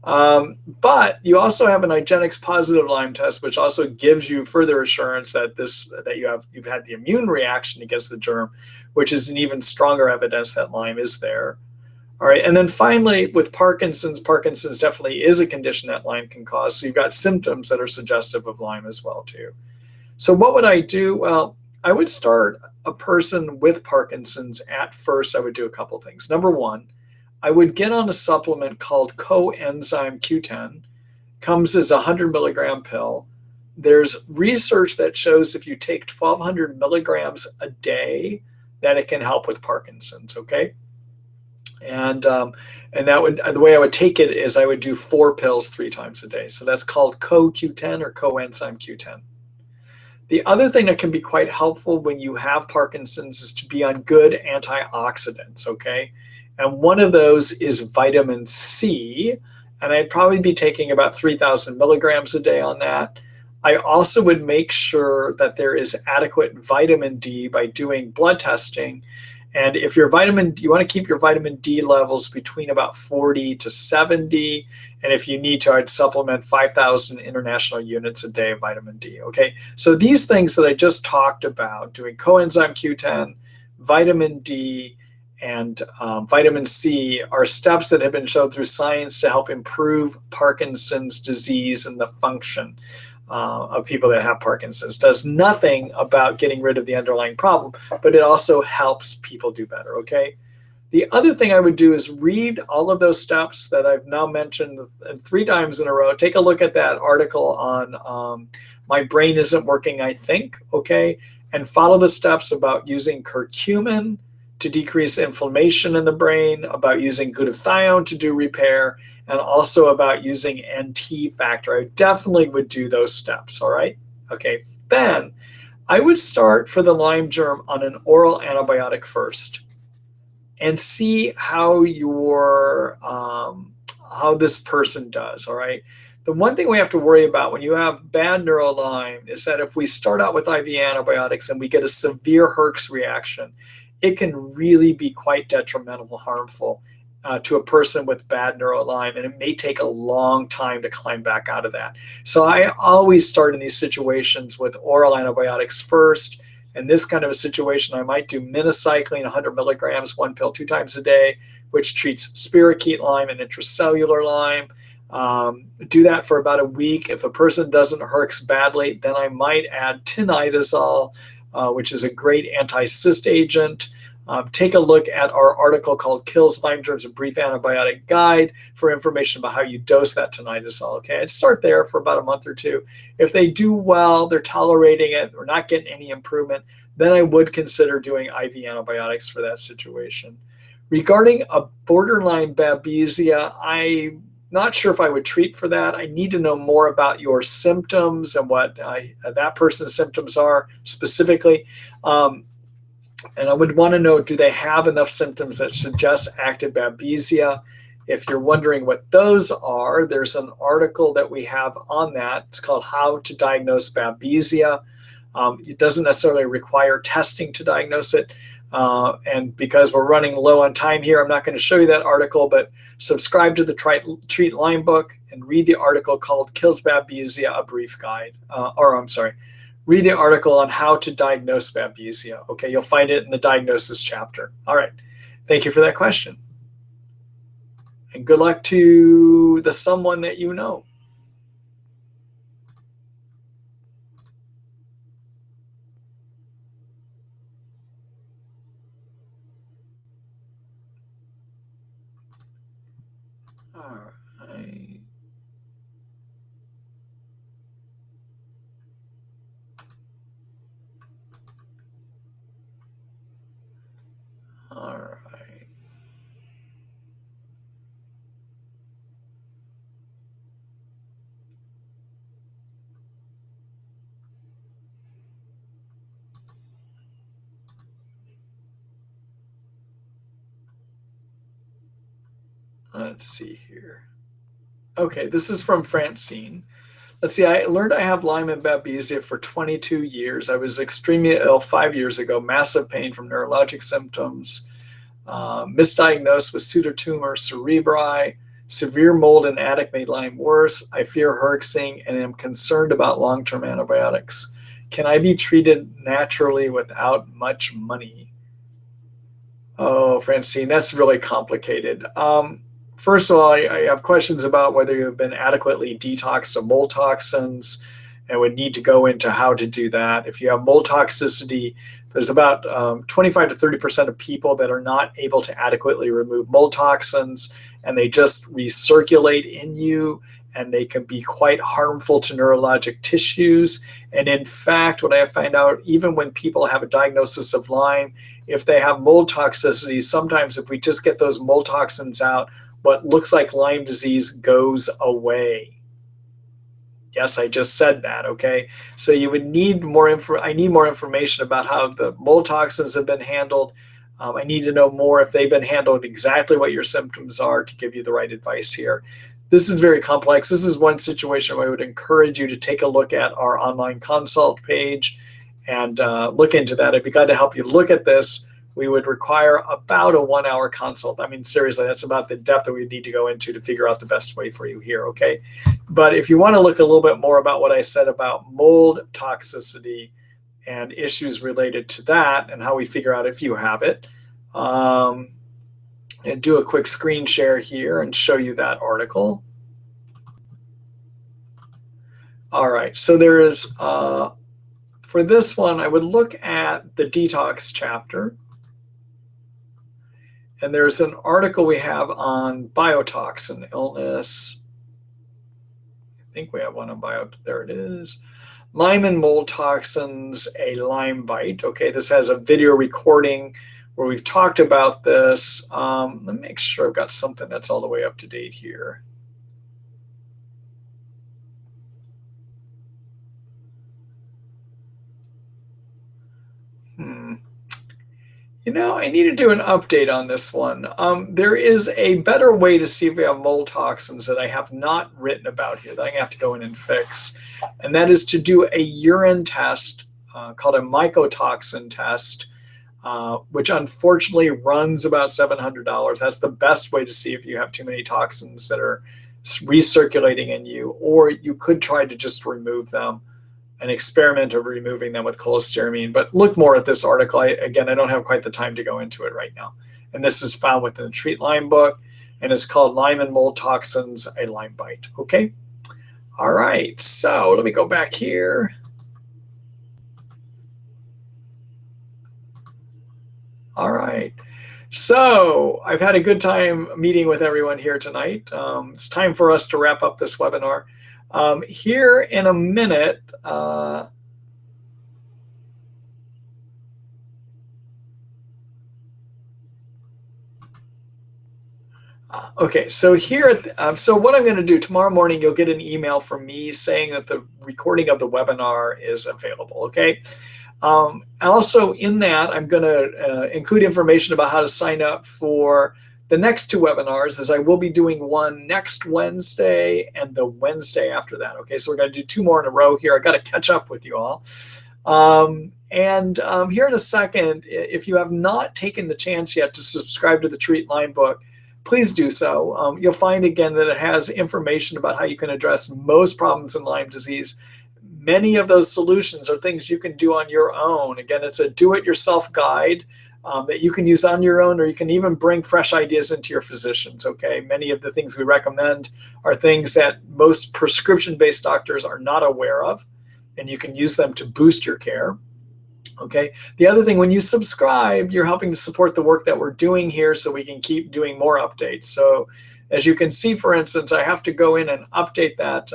But you also have an IGeneX positive Lyme test, which also gives you further assurance that you've had the immune reaction against the germ, which is an even stronger evidence that Lyme is there. All right, and then finally, with Parkinson's definitely is a condition that Lyme can cause. So you've got symptoms that are suggestive of Lyme as well too. So what would I do? Well, I would start a person with Parkinson's at first. I would do a couple things. Number one, I would get on a supplement called coenzyme Q10. Comes as a 100 milligram pill. There's research that shows if you take 1,200 milligrams a day, that it can help with Parkinson's, okay? And that would, the way I would take it is I would do 4 pills 3 times a day. So that's called CoQ10 or coenzyme Q10. The other thing that can be quite helpful when you have Parkinson's is to be on good antioxidants, okay? And one of those is vitamin C, and I'd probably be taking about 3,000 milligrams a day on that. I also would make sure that there is adequate vitamin D by doing blood testing. And if you want to keep your vitamin D levels between about 40 to 70. And if you need to, I'd supplement 5,000 international units a day of vitamin D, okay? So these things that I just talked about, doing coenzyme Q10, vitamin D, and vitamin C are steps that have been shown through science to help improve Parkinson's disease and the function of people that have Parkinson's. Does nothing about getting rid of the underlying problem, but it also helps people do better, okay? The other thing I would do is read all of those steps that I've now mentioned 3 times in a row. Take a look at that article on My Brain Isn't Working, I Think, okay? And follow the steps about using curcumin to decrease inflammation in the brain, about using glutathione to do repair, and also about using NT factor. I definitely would do those steps, all right? Okay, then I would start for the Lyme germ on an oral antibiotic first and see how how this person does. All right. The one thing we have to worry about when you have bad neuro-Lyme is that if we start out with IV antibiotics and we get a severe Herx reaction, it can really be quite detrimental, harmful to a person with bad neuro-Lyme, and it may take a long time to climb back out of that. So I always start in these situations with oral antibiotics first. In this kind of a situation, I might do minocycline 100 milligrams, one pill 2 times a day, which treats spirochete Lyme and intracellular Lyme. Do that for about a week. If a person doesn't Herx badly, then I might add tinidazole, which is a great anti-cyst agent. Take a look at our article called Kills Lyme Germs, a Brief Antibiotic Guide for information about how you dose that tinidazole. Okay, I'd start there for about a month or two. If they do well, they're tolerating it, or not getting any improvement, then I would consider doing IV antibiotics for that situation. Regarding a borderline Babesia, I'm not sure if I would treat for that. I need to know more about your symptoms and what that person's symptoms are specifically. And I would want to know, do they have enough symptoms that suggest active Babesia? If you're wondering what those are, there's an article that we have on that. It's called How to Diagnose Babesia. It doesn't necessarily require testing to diagnose it. And because we're running low on time here, I'm not going to show you that article, but subscribe to the Treat Lyme book and read the article called Kills Babesia, a Brief Guide. Read the article on how to diagnose Babesia. Okay, you'll find it in the diagnosis chapter. All right, thank you for that question. And good luck to the someone that you know. All right. All right. Let's see here. Okay, this is from Francine. Let's see, I learned I have Lyme and Babesia for 22 years. I was extremely ill 5 years ago, massive pain from neurologic symptoms, misdiagnosed with pseudotumor cerebri, severe mold in attic made Lyme worse. I fear herxing and am concerned about long-term antibiotics. Can I be treated naturally without much money? Oh, Francine, that's really complicated. First of all, I have questions about whether you've been adequately detoxed of mold toxins and would need to go into how to do that. If you have mold toxicity, there's about 25 to 30% of people that are not able to adequately remove mold toxins, and they just recirculate in you, and they can be quite harmful to neurologic tissues. And in fact, what I find out, even when people have a diagnosis of Lyme, if they have mold toxicity, sometimes if we just get those mold toxins out, what looks like Lyme disease goes away. Yes, I just said that, okay? So you would need more I need more information about how the mold toxins have been handled. I need to know more if they've been handled, exactly what your symptoms are, to give you the right advice here. This is very complex. This is one situation where I would encourage you to take a look at our online consult page and look into that. I'd be glad to help you look at this. We would require about a 1-hour consult. I mean, seriously, that's about the depth that we need to go into to figure out the best way for you here, okay? But if you want to look a little bit more about what I said about mold toxicity and issues related to that and how we figure out if you have it, and do a quick screen share here and show you that article. All right, so there is, for this one, I would look at the Detox chapter. And there's an article we have on biotoxin illness. I think we have one on there it is. Lyme and mold toxins, a Lyme bite. Okay, this has a video recording where we've talked about this. Let me make sure I've got something that's all the way up to date here. You know, I need to do an update on this one. There is a better way to see if we have mold toxins that I have not written about here that I have to go in and fix. And that is to do a urine test called a mycotoxin test, which unfortunately runs about $700. That's the best way to see if you have too many toxins that are recirculating in you, or you could try to just remove them, an experiment of removing them with cholestyramine. But look more at this article. Again, I don't have quite the time to go into it right now. And this is found within the Treat Lyme book, and it's called Lyme and Mold Toxins, a Lyme Bite. Okay. All right. So let me go back here. All right. So I've had a good time meeting with everyone here tonight. It's time for us to wrap up this webinar. Here in a minute, okay, so here, so what I'm going to do tomorrow morning, you'll get an email from me saying that the recording of the webinar is available, okay? Also in that, I'm going to include information about how to sign up for the next two webinars, as I will be doing one next Wednesday and the Wednesday after that. Okay, so we're going to do two more in a row here. I got to catch up with you all. Here in a second, if you have not taken the chance yet to subscribe to the Treat Lyme book, please do so. You'll find again that it has information about how you can address most problems in Lyme disease. Many of those solutions are things you can do on your own. Again, it's a do-it-yourself guide that you can use on your own, or you can even bring fresh ideas into your physicians, okay? Many of the things we recommend are things that most prescription-based doctors are not aware of, and you can use them to boost your care, okay? The other thing, when you subscribe, you're helping to support the work that we're doing here so we can keep doing more updates. So as you can see, for instance, I have to go in and update that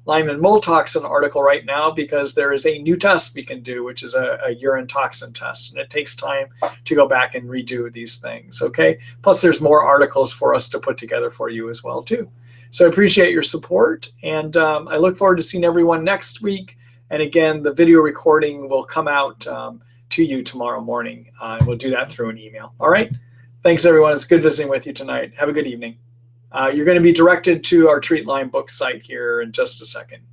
Lyme and mold toxin article right now because there is a new test we can do, which is a urine toxin test. And it takes time to go back and redo these things, okay? Plus there's more articles for us to put together for you as well too. So I appreciate your support, and I look forward to seeing everyone next week. And again, the video recording will come out to you tomorrow morning. We'll do that through an email. All right? Thanks, everyone. It's good visiting with you tonight. Have a good evening. You're going to be directed to our Treat Lyme book site here in just a second.